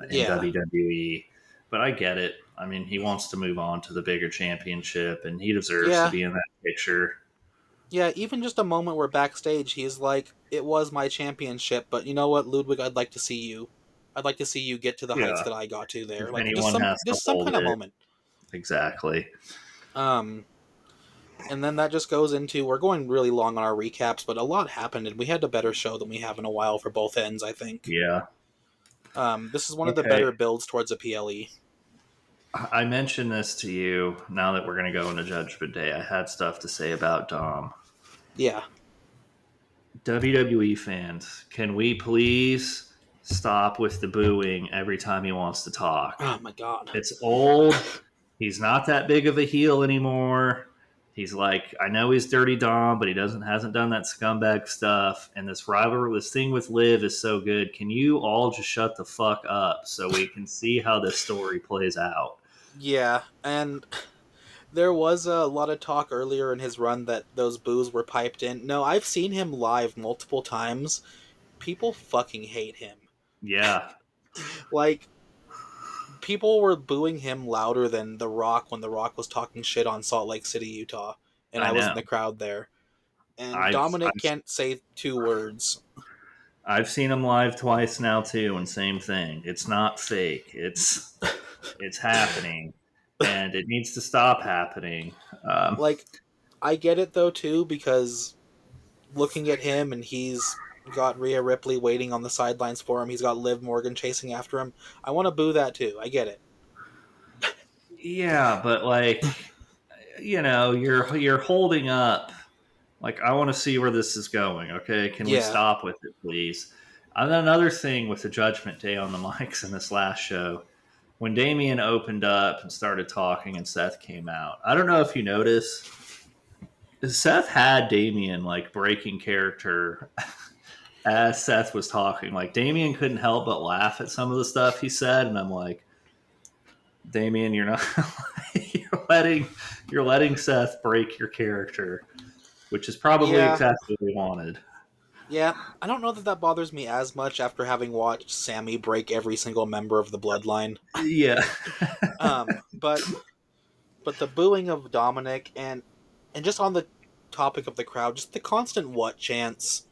in Yeah. WWE. But I get it. I mean, he wants to move on to the bigger championship, and he deserves to Yeah. be in that picture. Yeah, even just a moment where backstage he's like, it was my championship, but you know what, Ludwig, I'd like to see you. I'd like to see you get to the heights Yeah, that I got to there. if Like anyone has to just some hold kind of it, moment. exactly. Um and then that just goes into, we're going really long on our recaps, but a lot happened and we had a better show than we have in a while for both ends, I think. Yeah. This is one of the Okay. better builds towards a PLE. I mentioned this to you. Now that we're going to go into Judgment Day, I had stuff to say about Dom. Yeah. WWE fans, can we please stop with the booing every time he wants to talk? Oh my god. It's old. He's not that big of a heel anymore. He's like, I know he's Dirty Dom, but he hasn't done that scumbag stuff. And this rivalry, this thing with Liv is so good. Can you all just shut the fuck up so we can see how this story plays out? Yeah, and there was a lot of talk earlier in his run that those boos were piped in. No, I've seen him live multiple times. People fucking hate him. Yeah, Like, people were booing him louder than The Rock when The Rock was talking shit on Salt Lake City, Utah, and I I was in know. the crowd there. And I've, Dominic I've can't say two words. I've seen him live twice now too, and same thing. It's not fake. It's happening, and it needs to stop happening. Um, Like, I get it though too, because looking at him and he's got Rhea Ripley waiting on the sidelines for him. He's got Liv Morgan chasing after him. I want to boo that too. I get it. yeah, but like, you're holding up. Like, I want to see where this is going. Okay, can we Yeah. stop with it, please? And then another thing with the Judgment Day on the mics in this last show, when Damien opened up and started talking, and Seth came out. I don't know if you noticed, Seth had Damien like breaking character as Seth was talking. Like, Damien couldn't help but laugh at some of the stuff he said, and I'm like, Damien, you're not you're letting Seth break your character, which is probably Yeah. exactly what we wanted. Yeah. I don't know that that bothers me as much after having watched Sammy break every single member of the Bloodline. Yeah. But the booing of Dominic and just on the topic of the crowd, just the constant what chants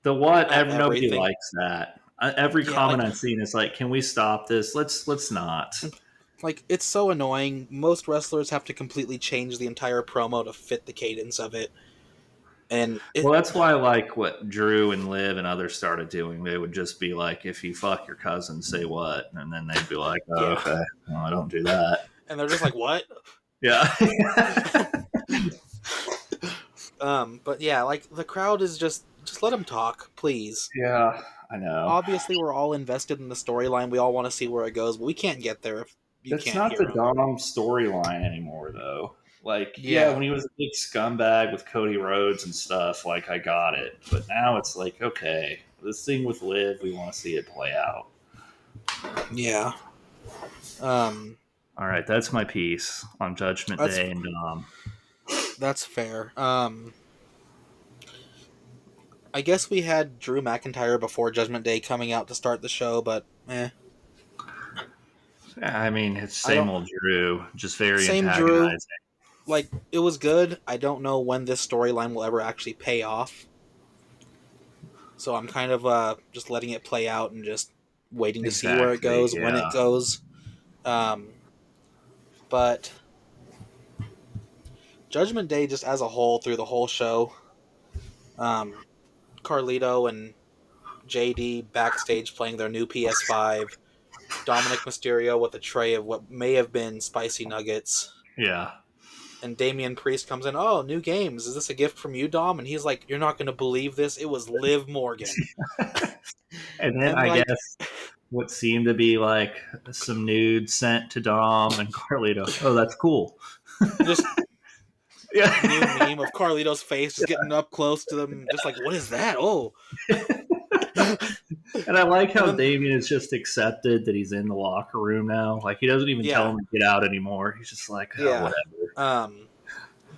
The what? at Nobody everything. likes that. Every Yeah, comment like I've seen is like, "Can we stop this? Let's not." it's so annoying. Most wrestlers have to completely change the entire promo to fit the cadence of it. And Well, that's why I like what Drew and Liv and others started doing. They would just be like, "If you fuck your cousin, say what?" And then they'd be like, "Oh, yeah. okay, no, I don't do that." And they're just like, what? Yeah. But yeah, like the crowd is just let them talk, please. Yeah, I know. Obviously, we're all invested in the storyline. We all want to see where it goes, but we can't get there if you That's can't not hear the them. Dom storyline anymore, though. Like, yeah, Yeah, when he was a big scumbag with Cody Rhodes and stuff, like, I got it. But now it's like, okay, this thing with Liv, we want to see it play out. yeah. Um, All right, that's my piece on Judgment that's Day and Dom. that's fair. I guess we had Drew McIntyre before Judgment Day coming out to start the show, but Yeah, I mean, it's I same don't. old Drew, just very Same Drew. antagonizing. Like it was good. I don't know when this storyline will ever actually pay off. So I'm kind of just letting it play out and just waiting to see where it Exactly. goes, when it Yeah. goes. But Judgment Day, just as a whole, through the whole show, Carlito and JD backstage playing their new PS5, Dominic Mysterio with a tray of what may have been spicy nuggets, Yeah. and Damian Priest comes in, oh, new games, is this a gift from you, Dom? And he's like, you're not going to believe this, it was Liv Morgan. And then And I like, guess what seemed to be like some nude sent to Dom and Carlito. Oh, that's cool. just Yeah. new meme of Carlito's face just getting up close to them, just like, what is that? Oh. And I like And how then, Damien has just accepted that he's in the locker room now. Like, he doesn't even tell yeah, him to get out anymore. He's just like, oh, yeah. whatever.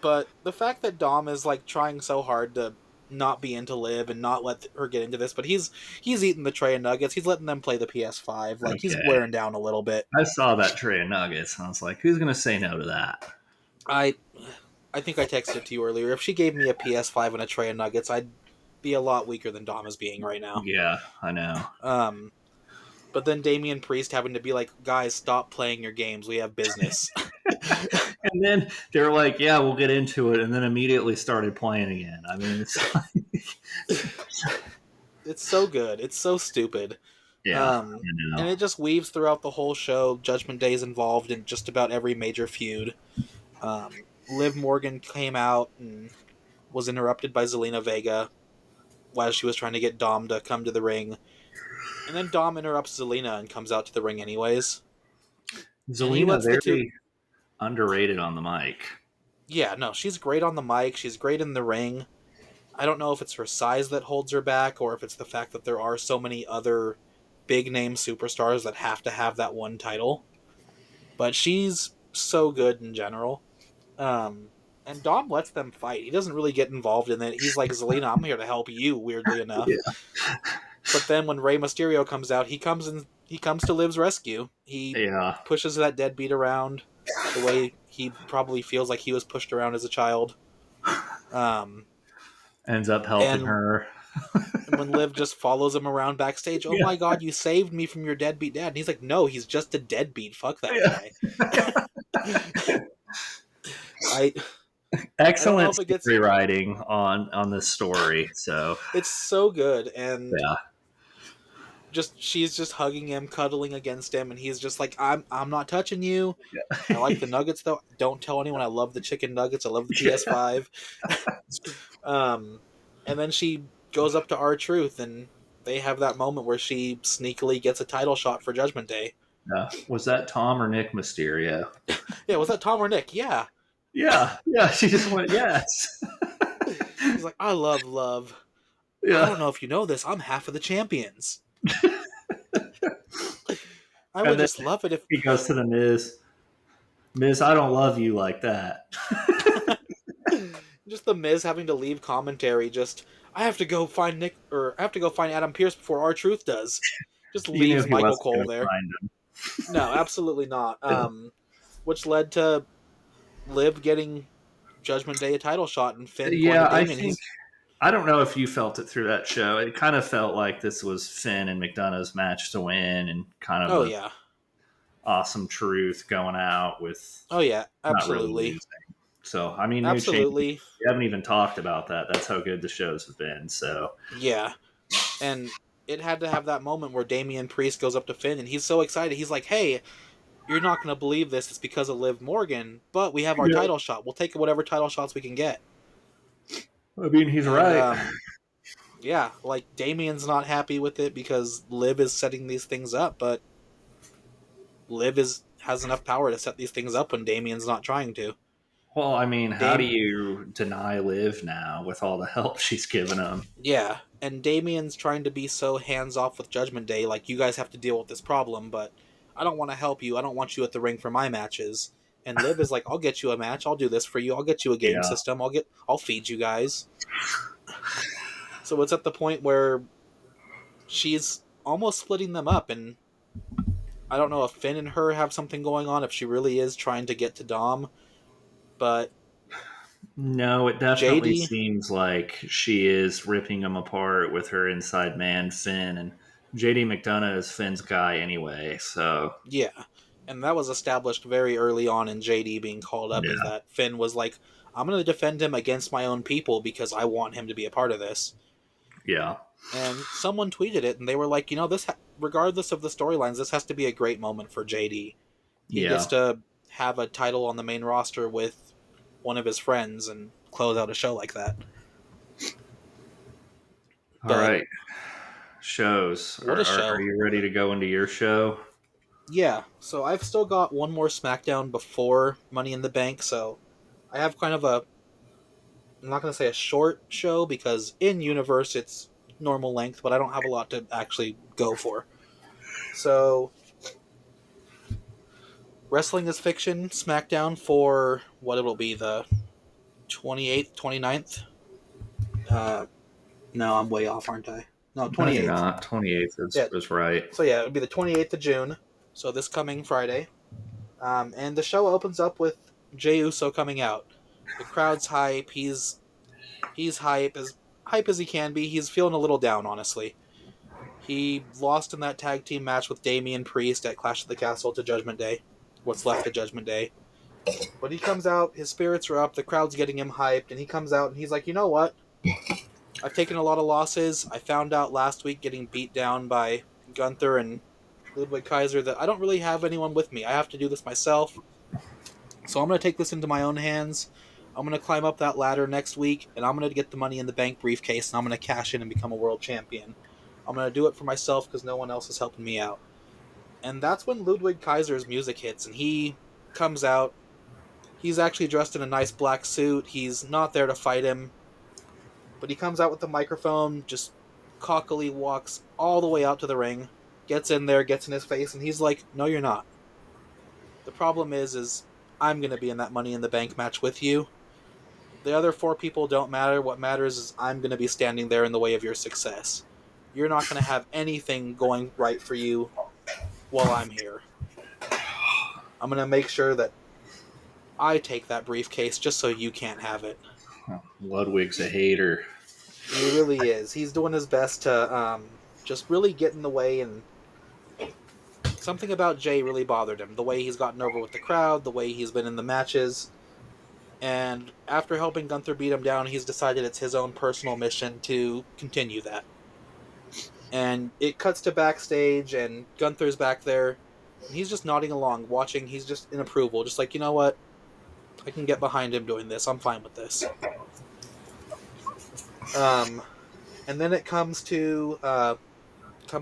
But the fact that Dom is like trying so hard to not be into Liv and not let her get into this, but he's eating the tray of nuggets. He's letting them play the PS5. Like, he's Okay. wearing down a little bit. I saw that tray of nuggets, and I was like, who's going to say no to that? I think I texted it to you earlier. If she gave me a PS5 and a tray of nuggets, I'd be a lot weaker than Dom is being right now. Yeah, I know. But then Damian Priest having to be like, guys, stop playing your games. We have business. And then they're like, yeah, we'll get into it, and then immediately started playing again. I mean, it's like... It's so good. It's so stupid. Yeah, I know. And it just weaves throughout the whole show. Judgment Day is involved in just about every major feud. Liv Morgan came out and was interrupted by Zelina Vega while she was trying to get Dom to come to the ring. And then Dom interrupts Zelina and comes out to the ring anyways. And he Zelina, lets the two... very underrated on the mic. Yeah, no, she's great on the mic. She's great in the ring. I don't know if it's her size that holds her back or if it's the fact that there are so many other big-name superstars that have to have that one title. But she's so good in general. And Dom lets them fight. He doesn't really get involved in it. He's like, Zelina, I'm here to help you, weirdly enough. Yeah. But then when Rey Mysterio comes out, he comes to Liv's rescue. He pushes that deadbeat around the way he probably feels like he was pushed around as a child. Ends up helping And her. when Liv just follows him around backstage, oh my god, you saved me from your deadbeat dad. And he's like, no, he's just a deadbeat. Fuck that guy. Excellent rewriting on this story. So it's so good, and yeah, she's just hugging him, cuddling against him, and he's just like, I'm not touching you. Yeah. I like the nuggets though. Don't tell anyone I love the chicken nuggets. I love the PS5. And then she goes up to R-Truth, and they have that moment where she sneakily gets a title shot for Judgment Day. Was that Tom or Nick Mysterio? Yeah, was that Tom or Nick? Yeah. Yeah. She just went, yes. He's like, I love love. Yeah. I don't know if you know this. I'm half of the champions. I would just love it if he goes to the Miz. Miz, I don't love you like that. Just the Miz having to leave commentary. Just, I have to go find Nick, or I have to go find Adam Pearce before R-Truth does. Just leaves Michael Cole there. No, absolutely not. Which led to Liv getting Judgment Day a title shot and Finn. Yeah, I think. I don't know if you felt it through that show. It kind of felt like this was Finn and McDonough's match to win, and kind of awesome truth going out with. Oh yeah, absolutely. Not really losing. So I mean, absolutely. We haven't even talked about that. That's how good the shows have been. So yeah, and it had to have that moment where Damian Priest goes up to Finn, and he's so excited. He's like, "Hey, you're not going to believe this. It's because of Liv Morgan, but we have our title shot. We'll take whatever title shots we can get." I mean, he's right. Yeah, like, Damian's not happy with it because Liv is setting these things up, but Liv has enough power to set these things up when Damian's not trying to. Well, I mean, how do you deny Liv now with all the help she's given him? Yeah, and Damian's trying to be so hands-off with Judgment Day, like, you guys have to deal with this problem, but I don't want to help you. I don't want you at the ring for my matches. And Liv is like, I'll get you a match. I'll do this for you. I'll get you a game system. I'll feed you guys. So it's at the point where she's almost splitting them up, and I don't know if Finn and her have something going on, if she really is trying to get to Dom, but no, it definitely seems like she is ripping them apart with her inside man Finn, and JD McDonough is Finn's guy anyway, so Yeah. And that was established very early on in JD being called up, is yeah, that Finn was like, I'm going to defend him against my own people because I want him to be a part of this. yeah, And someone tweeted it, and they were like, regardless of the storylines, this has to be a great moment for JD. He gets yeah. to have a title on the main roster with one of his friends and close out a show like that. All But right, shows. what a Are show. you ready to go into your show? Yeah, so I've still got one more SmackDown before Money in the Bank, so I have kind of I'm not going to say a short show because in universe it's normal length, but I don't have a lot to actually go for. So, Wrestling is Fiction SmackDown for what it'll be, the 28th, 29th? No, I'm way off, aren't I? No, No, you're 28th. not. 28th Yeah, is right. so yeah, it'll be the 28th of June, so this coming Friday. And the show opens up with Jey Uso coming out. The crowd's hype. He's hype as he can be. He's feeling a little down, honestly. He lost in that tag team match with Damian Priest at Clash of the Castle to Judgment Day. What's left of Judgment Day. But he comes out, his spirits are up, the crowd's getting him hyped, and he comes out and he's like, you know what? I've taken a lot of losses. I found out last week getting beat down by Gunther and Ludwig Kaiser that I don't really have anyone with me. I have to do this myself. So I'm going to take this into my own hands. I'm going to climb up that ladder next week, and I'm going to get the Money in the Bank briefcase, and I'm going to cash in and become a world champion. I'm going to do it for myself because no one else is helping me out. And that's when Ludwig Kaiser's music hits, and he comes out. He's actually dressed in a nice black suit. He's not there to fight him. But he comes out with the microphone, just cockily walks all the way out to the ring, gets in there, gets in his face, and he's like, no, you're not. The problem is I'm going to be in that Money in the Bank match with you. The other 4 people don't matter. What matters is I'm going to be standing there in the way of your success. You're not going to have anything going right for you while I'm here. I'm going to make sure that I take that briefcase just so you can't have it. Ludwig's a hater. He really is. He's doing his best to just really get in the way, and something about Jey really bothered him. The way he's gotten over with the crowd, the way he's been in the matches. And after helping Gunther beat him down, he's decided it's his own personal mission to continue that. And it cuts to backstage, and Gunther's back there, and he's just nodding along, watching. He's just in approval, just like, you know what? I can get behind him doing this. I'm fine with this. And then it comes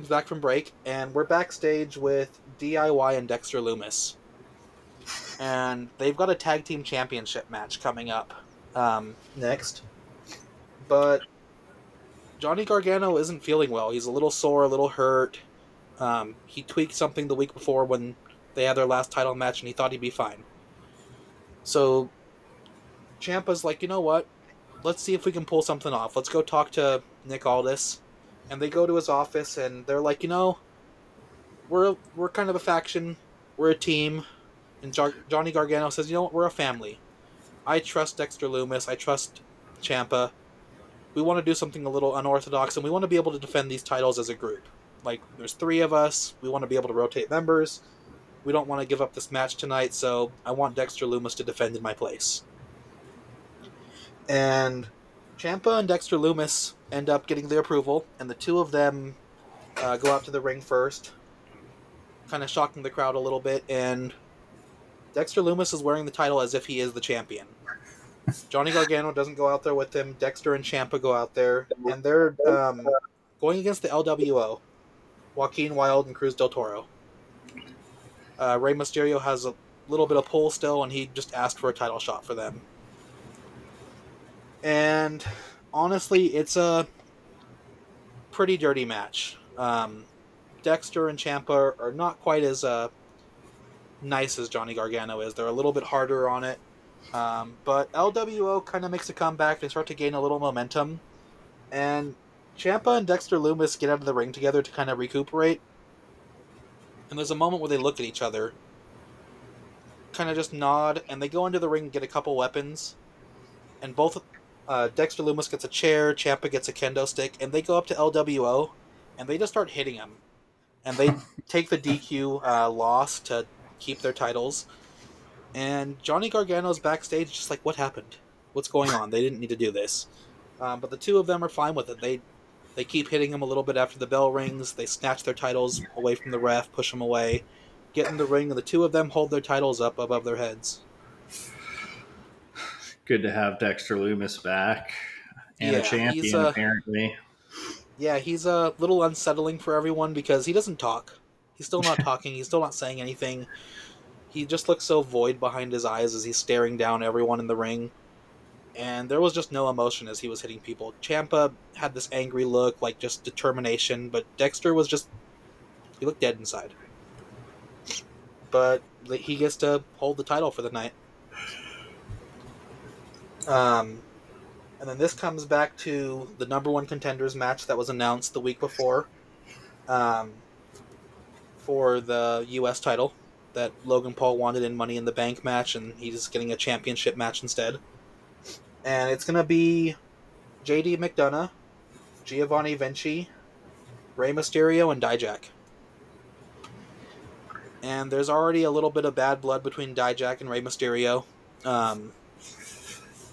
back from break, and we're backstage with DIY and Dexter Lumis. And they've got a tag team championship match coming up next. But Johnny Gargano isn't feeling well. He's a little sore, a little hurt. He tweaked something the week before when they had their last title match, and he thought he'd be fine. So Ciampa's like, you know what? Let's see if we can pull something off. Let's go talk to Nick Aldis. And they go to his office, and they're like, we're kind of a faction. We're a team. And Johnny Gargano says, you know what? We're a family. I trust Dexter Lumis. I trust Ciampa. We want to do something a little unorthodox, and we want to be able to defend these titles as a group. Like, there's 3 of us. We want to be able to rotate members. We don't want to give up this match tonight, so I want Dexter Lumis to defend in my place. And Ciampa and Dexter Lumis end up getting the approval, and the 2 of them go out to the ring first, kind of shocking the crowd a little bit, and Dexter Lumis is wearing the title as if he is the champion. Johnny Gargano doesn't go out there with him. Dexter and Ciampa go out there, and they're going against the LWO, Joaquin Wilde and Cruz del Toro. Rey Mysterio has a little bit of pull still, and he just asked for a title shot for them. And honestly, it's a pretty dirty match. Dexter and Ciampa are not quite as nice as Johnny Gargano is. They're a little bit harder on it. But LWO kind of makes a comeback. They start to gain a little momentum. And Ciampa and Dexter Lumis get out of the ring together to kind of recuperate. And there's a moment where they look at each other, kind of just nod, and they go into the ring and get a couple weapons. And both Dexter Lumis gets a chair, Ciampa gets a kendo stick, and they go up to LWO, and they just start hitting him. And they take the DQ loss to keep their titles. And Johnny Gargano's backstage, just like, what happened? What's going on? They didn't need to do this. But the two of them are fine with it. They keep hitting him a little bit after the bell rings. They snatch their titles away from the ref, push him away, get in the ring, and the two of them hold their titles up above their heads. Good to have Dexter Lumis back and a champion, apparently. Yeah, he's a little unsettling for everyone because he doesn't talk. He's still not talking. He's still not saying anything. He just looks so void behind his eyes as he's staring down everyone in the ring. And there was just no emotion as he was hitting people. Ciampa had this angry look, like just determination, but Dexter was just... he looked dead inside. But he gets to hold the title for the night. And then this comes back to the number one contenders match that was announced the week before for the U.S. title that Logan Paul wanted in Money in the Bank match, and he's getting a championship match instead. And it's going to be JD McDonough, Giovanni Vinci, Rey Mysterio, and Dijak. And there's already a little bit of bad blood between Dijak and Rey Mysterio.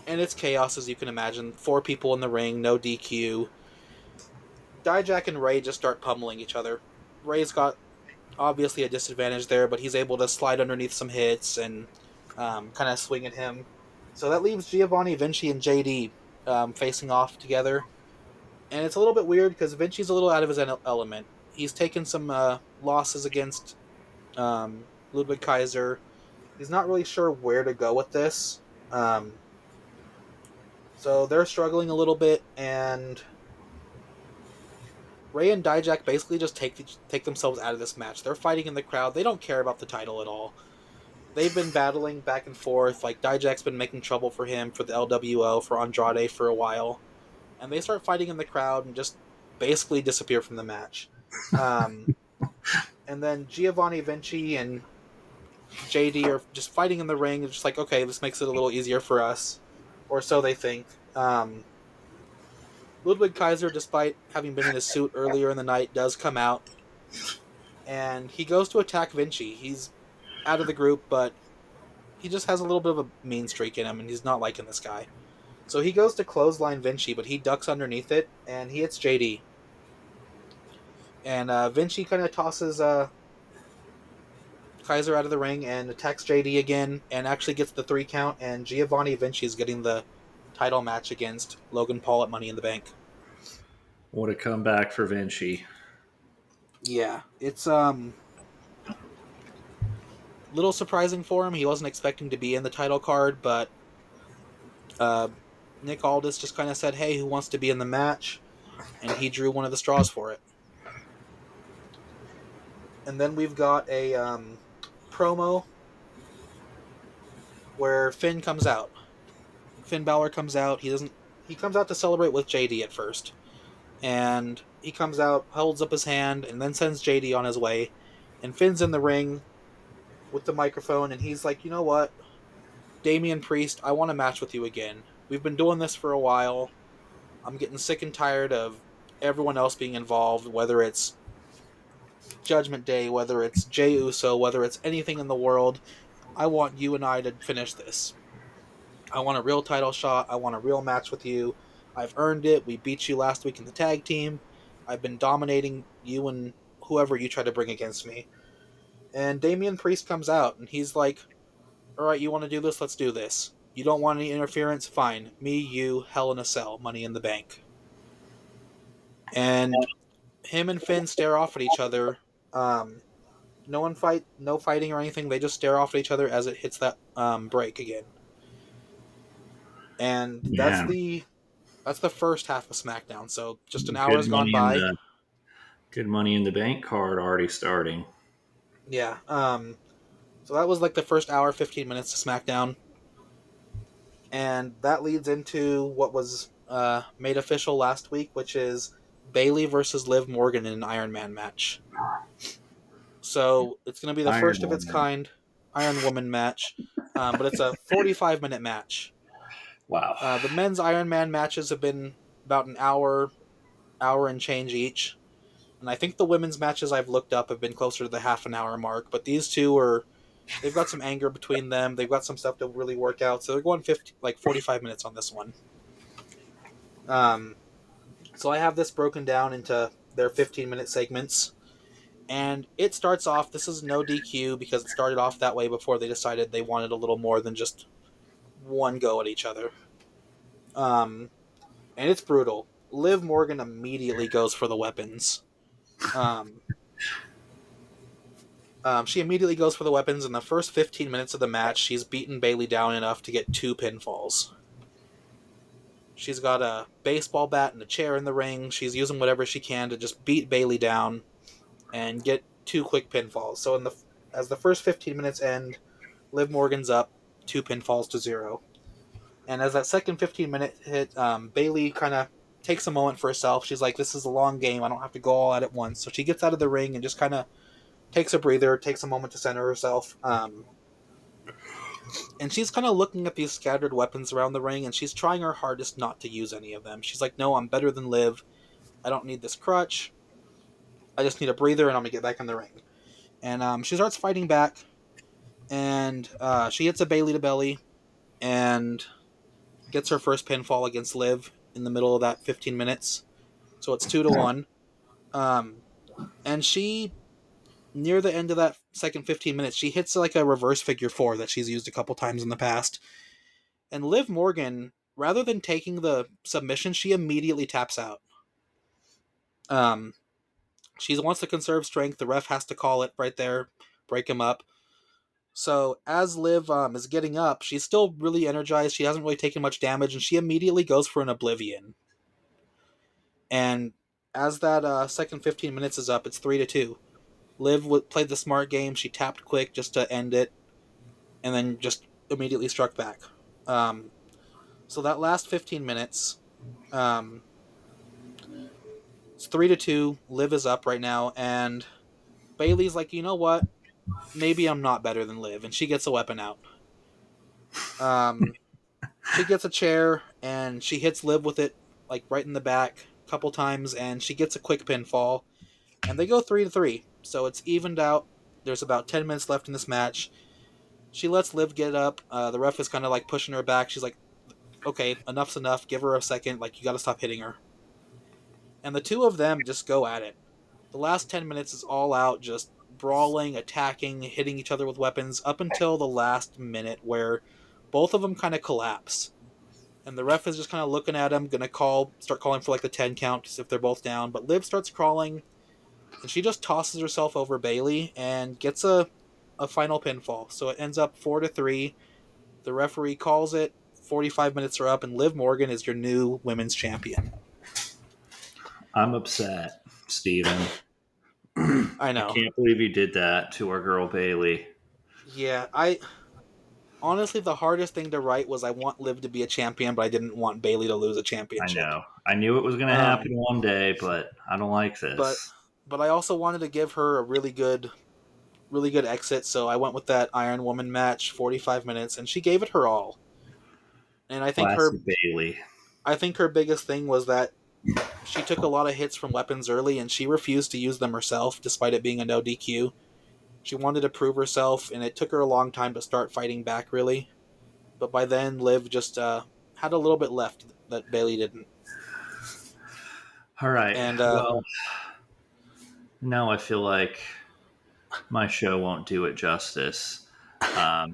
And it's chaos, as you can imagine. 4 people in the ring, no DQ. Dijak and Rey just start pummeling each other. Rey's got obviously a disadvantage there, but he's able to slide underneath some hits and kind of swing at him. So that leaves Giovanni Vinci and JD facing off together. And it's a little bit weird because Vinci's a little out of his element. He's taken some losses against Ludwig Kaiser. He's not really sure where to go with this. So they're struggling a little bit, and Rey and Dijak basically just take themselves out of this match. They're fighting in the crowd. They don't care about the title at all. They've been battling back and forth. Like, Dijak's been making trouble for him, for the LWO, for Andrade for a while. And they start fighting in the crowd and just basically disappear from the match. And then Giovanni Vinci and JD are just fighting in the ring. It's just like, okay, this makes it a little easier for us. Or so they think. Ludwig Kaiser, despite having been in his suit earlier in the night, does come out. And he goes to attack Vinci. He's out of the group, but he just has a little bit of a mean streak in him, and he's not liking this guy. So he goes to clothesline Vinci, but he ducks underneath it, and he hits JD. And Vinci kind of tosses Kaiser out of the ring and attacks JD again, and actually gets the 3 count, and Giovanni Vinci is getting the title match against Logan Paul at Money in the Bank. What a comeback for Vinci. Yeah, it's little surprising for him. He wasn't expecting to be in the title card, but Nick Aldis just kind of said, hey, who wants to be in the match? And he drew one of the straws for it. And then we've got a promo where Finn comes out. Finn Balor comes out. He comes out to celebrate with JD at first. And he comes out, holds up his hand, and then sends JD on his way. And Finn's in the ring with the microphone, and he's like, you know what? Damian Priest, I want to match with you again. We've been doing this for a while. I'm getting sick and tired of everyone else being involved, whether it's Judgment Day, whether it's Jey Uso, whether it's anything in the world. I want you and I to finish this. I want a real title shot. I want a real match with you. I've earned it. We beat you last week in the tag team. I've been dominating you and whoever you try to bring against me. And Damian Priest comes out, and he's like, alright, you want to do this? Let's do this. You don't want any interference? Fine. Me, you, Hell in a Cell, Money in the Bank. And him and Finn stare off at each other. No fighting or anything. They just stare off at each other as it hits that break again. And that's the first half of SmackDown. So just an hour has gone by. Good Money in the Bank card already starting. Yeah. So that was like the first hour, 15 minutes of SmackDown. And that leads into what was made official last week, which is Bayley versus Liv Morgan in an Ironman match. So it's going to be the first of its kind Ironwoman match. But it's a 45-minute match. Wow. The men's Ironman matches have been about an hour and change each. And I think the women's matches I've looked up have been closer to the half an hour mark, but these two are, they've got some anger between them. They've got some stuff to really work out. So they're going 45 minutes on this one. So I have this broken down into their 15-minute segments. And it starts off, this is no DQ because it started off that way before they decided they wanted a little more than just one go at each other. And it's brutal. Liv Morgan immediately goes for the weapons. She immediately goes for the weapons. In the first 15 minutes of the match, she's beaten Bayley down enough to get 2 pinfalls. She's got a baseball bat and a chair in the ring. She's using whatever she can to just beat Bayley down and get 2 quick pinfalls. So as the first 15 minutes end, Liv Morgan's up 2 pinfalls to 0. And as that second 15-minute hit, Bayley kind of takes a moment for herself. She's like, this is a long game. I don't have to go all out at once. So she gets out of the ring and just kind of takes a breather, takes a moment to center herself. And she's kind of looking at these scattered weapons around the ring, and she's trying her hardest not to use any of them. She's like, no, I'm better than Liv. I don't need this crutch. I just need a breather, and I'm going to get back in the ring. And she starts fighting back, and she hits a Bayley to belly, and gets her first pinfall against Liv in the middle of that 15 minutes. So it's 2-1. And she, near the end of that second 15 minutes, she hits like a reverse figure 4 that she's used a couple times in the past. And Liv Morgan, rather than taking the submission, she immediately taps out. She wants to conserve strength. The ref has to call it right there, break him up. So as Liv is getting up, she's still really energized. She hasn't really taken much damage, and she immediately goes for an Oblivion. And as that second 15 minutes is up, it's 3-2. Liv played the smart game. She tapped quick just to end it, and then just immediately struck back. So that last 15 minutes, it's 3-2. Liv is up right now, and Bayley's like, you know what? Maybe I'm not better than Liv, and she gets a weapon out. She gets a chair, and she hits Liv with it, like right in the back, a couple times, and she gets a quick pinfall, and they go 3-3. So it's evened out. There's about 10 minutes left in this match. She lets Liv get up. The ref is kind of like pushing her back. She's like, okay, enough's enough. Give her a second. Like, you got to stop hitting her. And the two of them just go at it. The last 10 minutes is all out, just brawling, attacking, hitting each other with weapons, up until the last minute where both of them kind of collapse. And the ref is just kind of looking at them, gonna start calling for like the 10 count if they're both down. But Liv starts crawling, and she just tosses herself over Bayley and gets a final pinfall. So it ends up 4-3. The referee calls it. 45 minutes are up, and Liv Morgan is your new women's champion. I'm upset, Steven. I know. I can't believe you did that to our girl Bayley. Yeah, honestly, the hardest thing to write was I want Liv to be a champion, but I didn't want Bayley to lose a championship. I know. I knew it was going to happen one day, but I don't like this. But I also wanted to give her a really good exit, so I went with that Ironwoman match, 45 minutes, and she gave it her all. And I think Bayley. I think her biggest thing was that she took a lot of hits from weapons early, and she refused to use them herself, despite it being a no DQ. She wanted to prove herself, and it took her a long time to start fighting back, really. But by then, Liv just had a little bit left that Bayley didn't. All right. And well, now I feel like my show won't do it justice. But,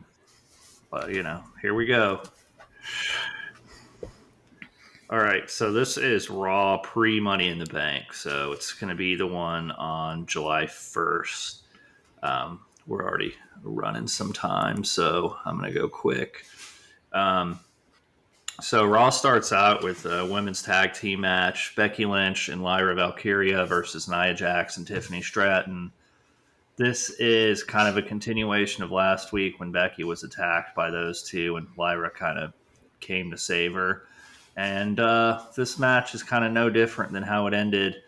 here we go. All right, so this is Raw pre-Money in the Bank, so it's going to be the one on July 1st. We're already running some time, so I'm going to go quick. So Raw starts out with a women's tag team match, Becky Lynch and Lyra Valkyria versus Nia Jax and Tiffany Stratton. This is kind of a continuation of last week when Becky was attacked by those two and Lyra kind of came to save her. And this match is kind of no different than how it ended.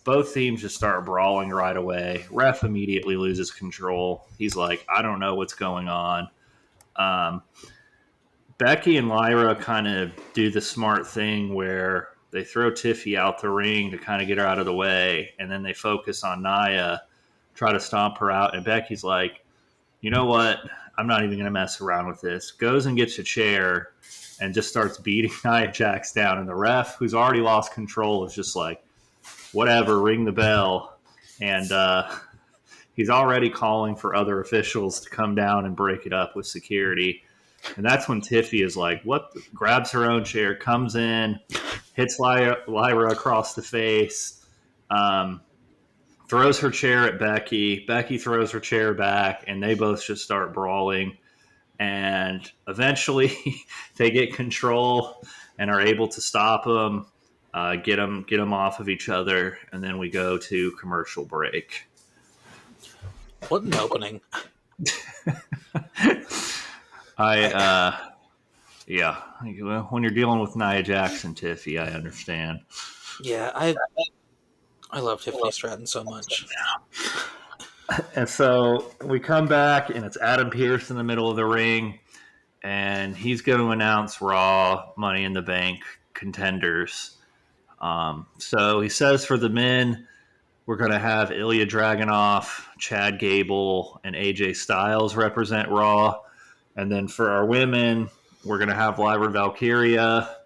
Both teams just start brawling right away. Ref immediately loses control. He's like, I don't know what's going on. Becky and Lyra kind of do the smart thing where they throw Tiffy out the ring to kind of get her out of the way, and then they focus on Nia, try to stomp her out, and Becky's like, you know what? I'm not even going to mess around with this. Goes and gets a chair and just starts beating Nia Jax down. And the ref, who's already lost control, is just like, whatever, ring the bell. And he's already calling for other officials to come down and break it up with security. And that's when Tiffy is like, what? Grabs her own chair, comes in, hits Lyra across the face, throws her chair at Becky. Becky throws her chair back, and they both just start brawling. And eventually, they get control and are able to stop them, get them off of each other, and then we go to commercial break. What an opening! Yeah. When you're dealing with Nia Jax and Tiffy, I understand. Yeah, I love Tiffany Stratton so much. And so we come back, and it's Adam Pearce in the middle of the ring, and he's going to announce Raw Money in the Bank contenders. So he says for the men, we're going to have Ilya Dragunov, Chad Gable, and AJ Styles represent Raw. And then for our women, we're going to have Lyra Valkyria,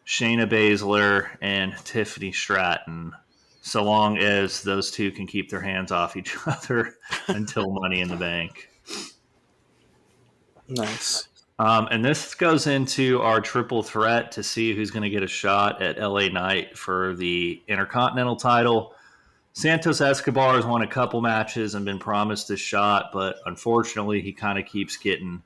Shayna Baszler, and Tiffany Stratton, so long as those two can keep their hands off each other until Money in the Bank. Nice. And this goes into our triple threat to see who's going to get a shot at LA Knight for the Intercontinental title. Santos Escobar has won a couple matches and been promised a shot, but unfortunately he kind of keeps getting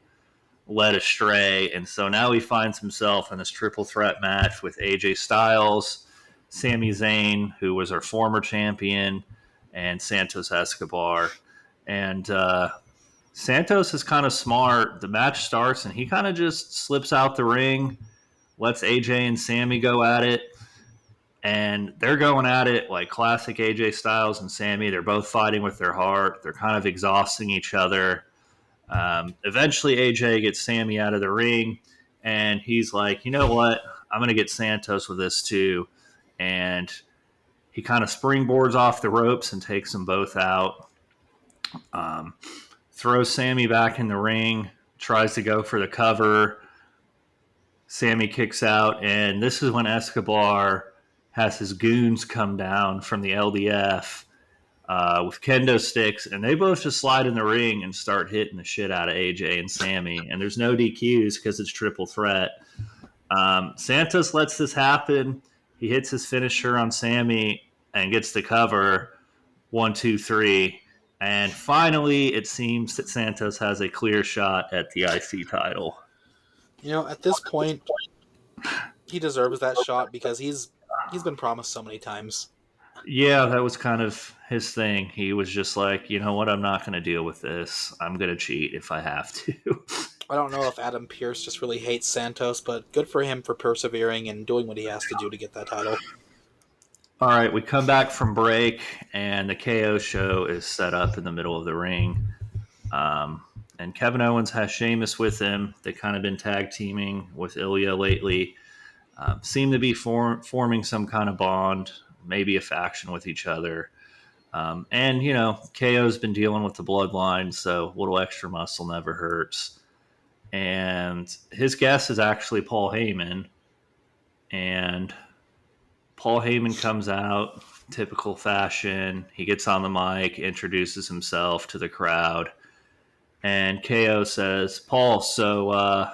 led astray. And so now he finds himself in this triple threat match with AJ Styles, Sami Zayn, who was our former champion, and Santos Escobar. And Santos is kind of smart. The match starts, and he kind of just slips out the ring, lets AJ and Sami go at it. And they're going at it like classic AJ Styles and Sami. They're both fighting with their heart. They're kind of exhausting each other. Eventually, AJ gets Sami out of the ring, and he's like, you know what? I'm going to get Santos with this too. And he kind of springboards off the ropes and takes them both out. Throws Sami back in the ring, tries to go for the cover. Sami kicks out, and this is when Escobar has his goons come down from the LDF with kendo sticks, and they both just slide in the ring and start hitting the shit out of AJ and Sami. And there's no DQs because it's triple threat. Santos lets this happen. He hits his finisher on Sami and gets the cover. 1, 2, 3. And finally, it seems that Santos has a clear shot at the IC title. You know, at this point, he deserves that shot because he's been promised so many times. Yeah, that was kind of his thing. He was just like, you know what, I'm not going to deal with this. I'm going to cheat if I have to. I don't know if Adam Pearce just really hates Santos, but good for him for persevering and doing what he has to do to get that title. All right, we come back from break, and the KO show is set up in the middle of the ring. And Kevin Owens has Sheamus with him. They've kind of been tag teaming with Ilya lately. Seem to be forming some kind of bond, maybe a faction with each other. And, you know, KO's been dealing with the bloodline, so a little extra muscle never hurts. And his guest is actually Paul Heyman. And Paul Heyman comes out, typical fashion. He gets on the mic, introduces himself to the crowd. And KO says, Paul, so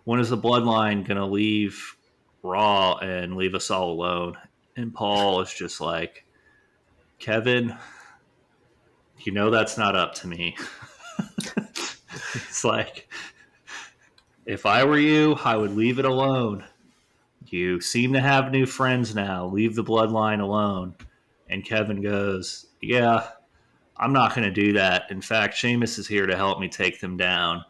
when is the bloodline going to leave Raw and leave us all alone? And Paul is just like, Kevin, you know that's not up to me. It's like, if I were you, I would leave it alone. You seem to have new friends now. Leave the bloodline alone. And Kevin goes, yeah, I'm not going to do that. In fact, Sheamus is here to help me take them down.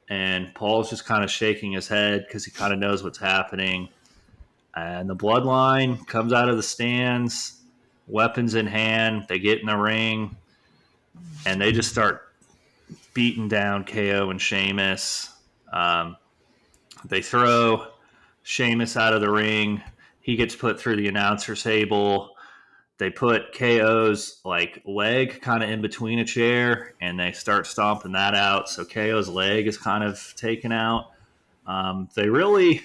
And Paul's just kind of shaking his head because he kind of knows what's happening. And the bloodline comes out of the stands, weapons in hand. They get in the ring, and they just start beating down KO and Sheamus. They throw Sheamus out of the ring. he gets put through the announcer's table. They put KO's like leg kind of in between a chair, and they start stomping that out. So KO's leg is kind of taken out. They really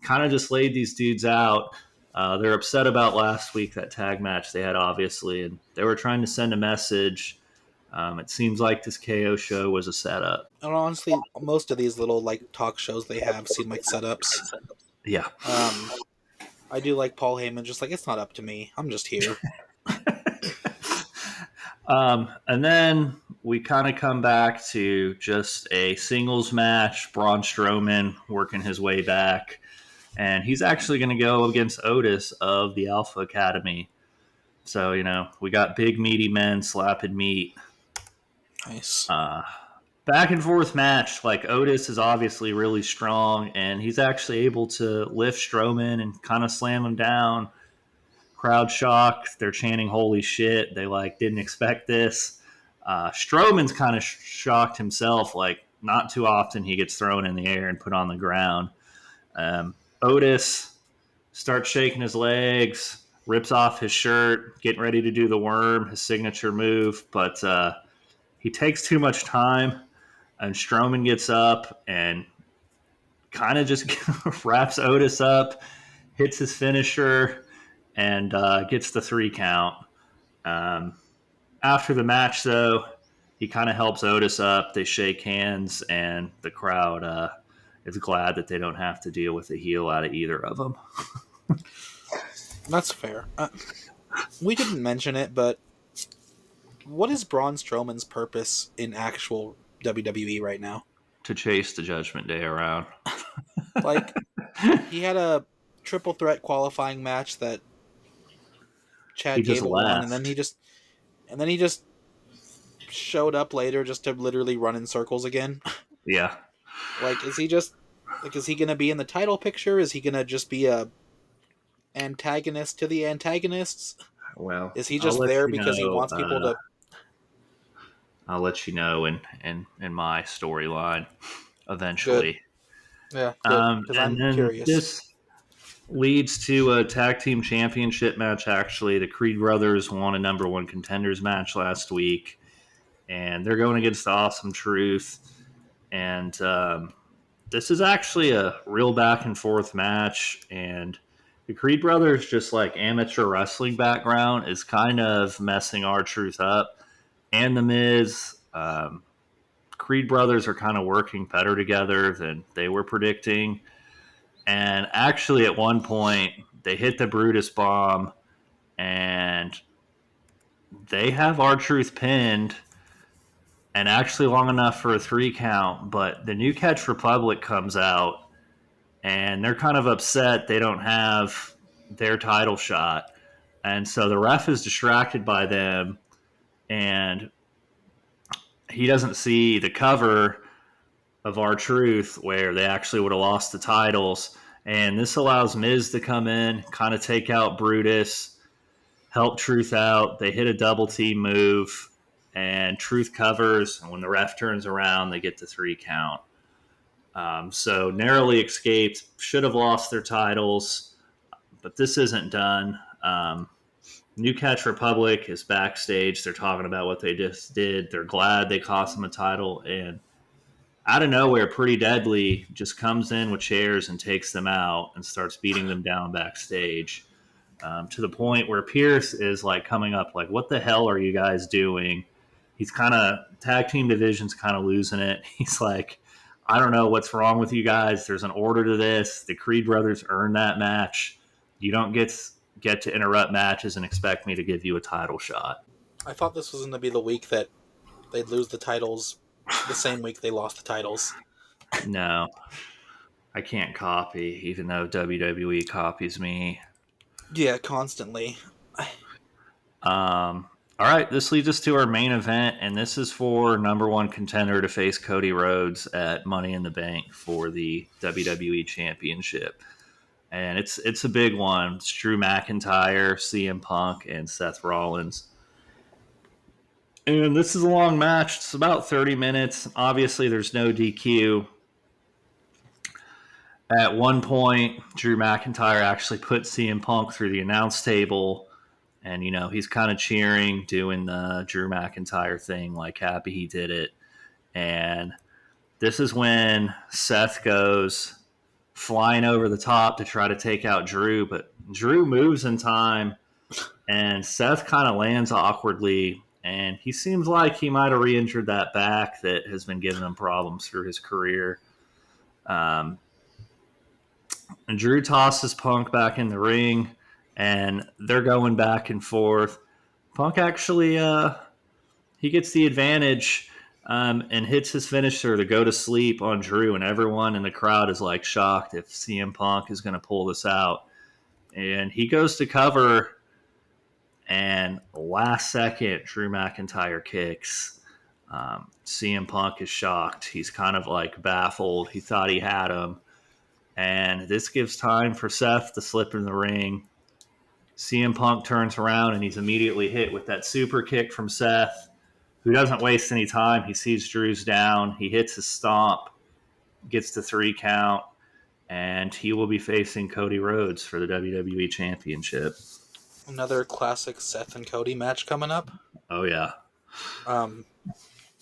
kind of just laid these dudes out. They're upset about last week, that tag match they had, obviously, and they were trying to send a message. It seems like this KO show was a setup. And honestly, most of these little like talk shows they have seem like setups. Yeah. I do like Paul Heyman, just like, it's not up to me. I'm just here. And then we kind of come back to just a singles match. Braun Strowman working his way back. And he's actually going to go against Otis of the Alpha Academy. So, we got big meaty men slapping meat. Nice. Back and forth match. Like, Otis is obviously really strong, and he's actually able to lift Strowman and kind of slam him down. Crowd shock. They're chanting, holy shit. They, didn't expect this. Strowman's kind of shocked himself. Not too often he gets thrown in the air and put on the ground. Otis starts shaking his legs, rips off his shirt, getting ready to do the worm, his signature move, but he takes too much time, and Strowman gets up and kind of just wraps Otis up, hits his finisher, and gets the 3 count. After the match, though, he kind of helps Otis up. They shake hands, and the crowd is glad that they don't have to deal with a heel out of either of them. That's fair. We didn't mention it, but what is Braun Strowman's purpose in actual WWE right now? To chase the Judgment Day around. He had a triple threat qualifying match that Chad Gable won, and then he just showed up later just to literally run in circles again. Yeah. Is he gonna be in the title picture? Is he gonna just be a antagonist to the antagonists? Well, is he just there because he wants people to? I'll let you know in my storyline eventually. Good. Yeah, because I'm curious. This leads to a tag team championship match. Actually, the Creed brothers won a number 1 contenders match last week, and they're going against Awesome Truth. And this is actually a real back and forth match, and the Creed brothers, just like amateur wrestling background, is kind of messing R-Truth up. And The Miz, Creed brothers are kind of working better together than they were predicting. And actually, at one point, they hit the Brutus bomb, and they have R-Truth pinned, and actually long enough for a 3 count. But the New Catch Republic comes out, and they're kind of upset they don't have their title shot. And so the ref is distracted by them, and he doesn't see the cover of R-Truth where they actually would have lost the titles. And this allows Miz to come in, kind of take out Brutus, help Truth out. They hit a double team move, and Truth covers. And when the ref turns around, they get the 3 count. So narrowly escaped, should have lost their titles, but this isn't done. New Catch Republic is backstage. They're talking about what they just did. They're glad they cost them a title. And out of nowhere, Pretty Deadly just comes in with chairs and takes them out and starts beating them down backstage, to the point where Pierce is coming up what the hell are you guys doing? He's kind of, tag team division's kind of losing it. He's like, I don't know what's wrong with you guys. There's an order to this. The Creed brothers earned that match. You don't get to interrupt matches and expect me to give you a title shot. I thought this was going to be the week that they'd lose the titles the same week they lost the titles. No. I can't copy, even though WWE copies me. Yeah, constantly. All right, this leads us to our main event, and this is for number 1 contender to face Cody Rhodes at Money in the Bank for the WWE Championship. And it's a big one. It's Drew McIntyre, CM Punk, and Seth Rollins. And this is a long match. It's about 30 minutes. Obviously, there's no DQ. At one point, Drew McIntyre actually put CM Punk through the announce table, and he's kind of cheering, doing the Drew McIntyre thing, like happy he did it. And this is when Seth goes flying over the top to try to take out Drew, but Drew moves in time, and Seth kind of lands awkwardly, and he seems like he might have re-injured that back that has been giving him problems through his career. And Drew tosses Punk back in the ring, and they're going back and forth. Punk actually he gets the advantage and hits his finisher to go to sleep on Drew, and everyone in the crowd is like shocked if CM Punk is going to pull this out. And he goes to cover, and last second, Drew McIntyre kicks. CM Punk is shocked. He's kind of like baffled. He thought he had him. And this gives time for Seth to slip in the ring. CM Punk turns around, and he's immediately hit with that super kick from Seth, who doesn't waste any time. He sees Drew's down. He hits his stomp, gets the 3 count, and he will be facing Cody Rhodes for the WWE Championship. Another classic Seth and Cody match coming up. Oh, yeah.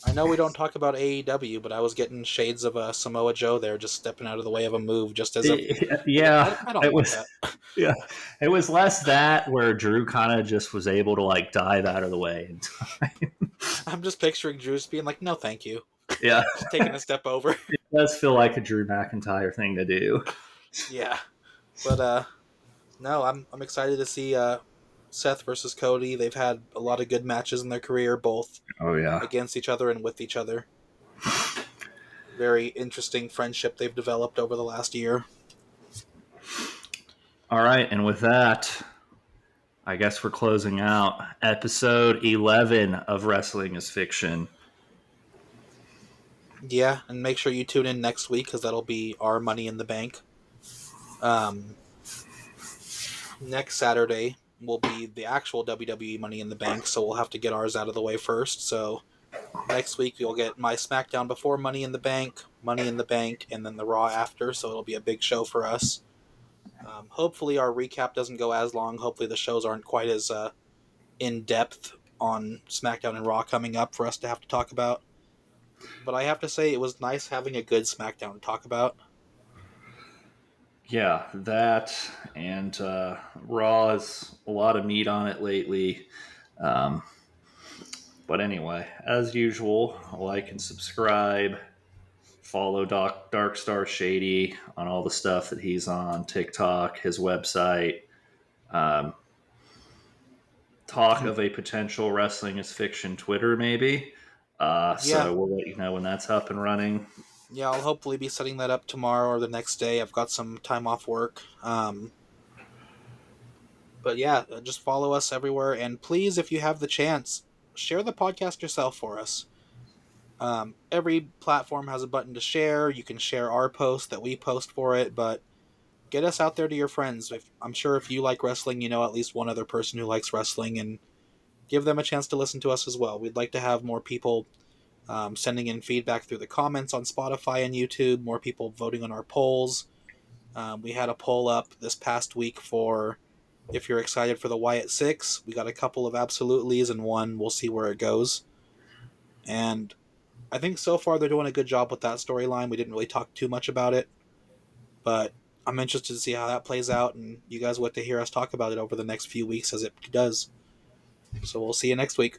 I know we don't talk about AEW, but I was getting shades of Samoa Joe there, just stepping out of the way of a move, just as a... Yeah. I don't like that. Yeah. It was less that where Drew kind of just was able to, like, dive out of the way in time. I'm just picturing Drew just being like, no, thank you. Yeah. Just taking a step over. It does feel like a Drew McIntyre thing to do. Yeah. But, no, I'm excited to see Seth versus Cody. They've had a lot of good matches in their career, both against each other and with each other. Very interesting friendship they've developed over the last year. All right, and with that, I guess we're closing out episode 11 of Wrestling is Fiction. Yeah, and make sure you tune in next week, because that'll be our Money in the Bank. Next Saturday will be the actual WWE Money in the Bank, so we'll have to get ours out of the way first. So next week you'll get my SmackDown before Money in the Bank, and then the Raw after, so it'll be a big show for us. Hopefully our recap doesn't go as long. Hopefully the shows aren't quite as in-depth on SmackDown and Raw coming up for us to have to talk about. But I have to say, it was nice having a good SmackDown to talk about. Yeah, that and Raw has a lot of meat on it lately. But anyway, as usual, like and subscribe. Follow Dark Star Shady on all the stuff that he's on, TikTok, his website. Talk of a potential Wrestling is Fiction Twitter, maybe. So we'll let you know when that's up and running. Yeah, I'll hopefully be setting that up tomorrow or the next day. I've got some time off work. But yeah, just follow us everywhere. And please, if you have the chance, share the podcast yourself for us. Every platform has a button to share. You can share our post that we post for it, but get us out there to your friends. I'm sure if you like wrestling, you know at least one other person who likes wrestling, and give them a chance to listen to us as well. We'd like to have more people sending in feedback through the comments on Spotify and YouTube, more people voting on our polls. We had a poll up this past week for if you're excited for the Wyatt 6. We got a couple of absolutely's and one. We'll see where it goes. And I think so far they're doing a good job with that storyline. We didn't really talk too much about it, but I'm interested to see how that plays out, and you guys will get to hear us talk about it over the next few weeks as it does. So we'll see you next week.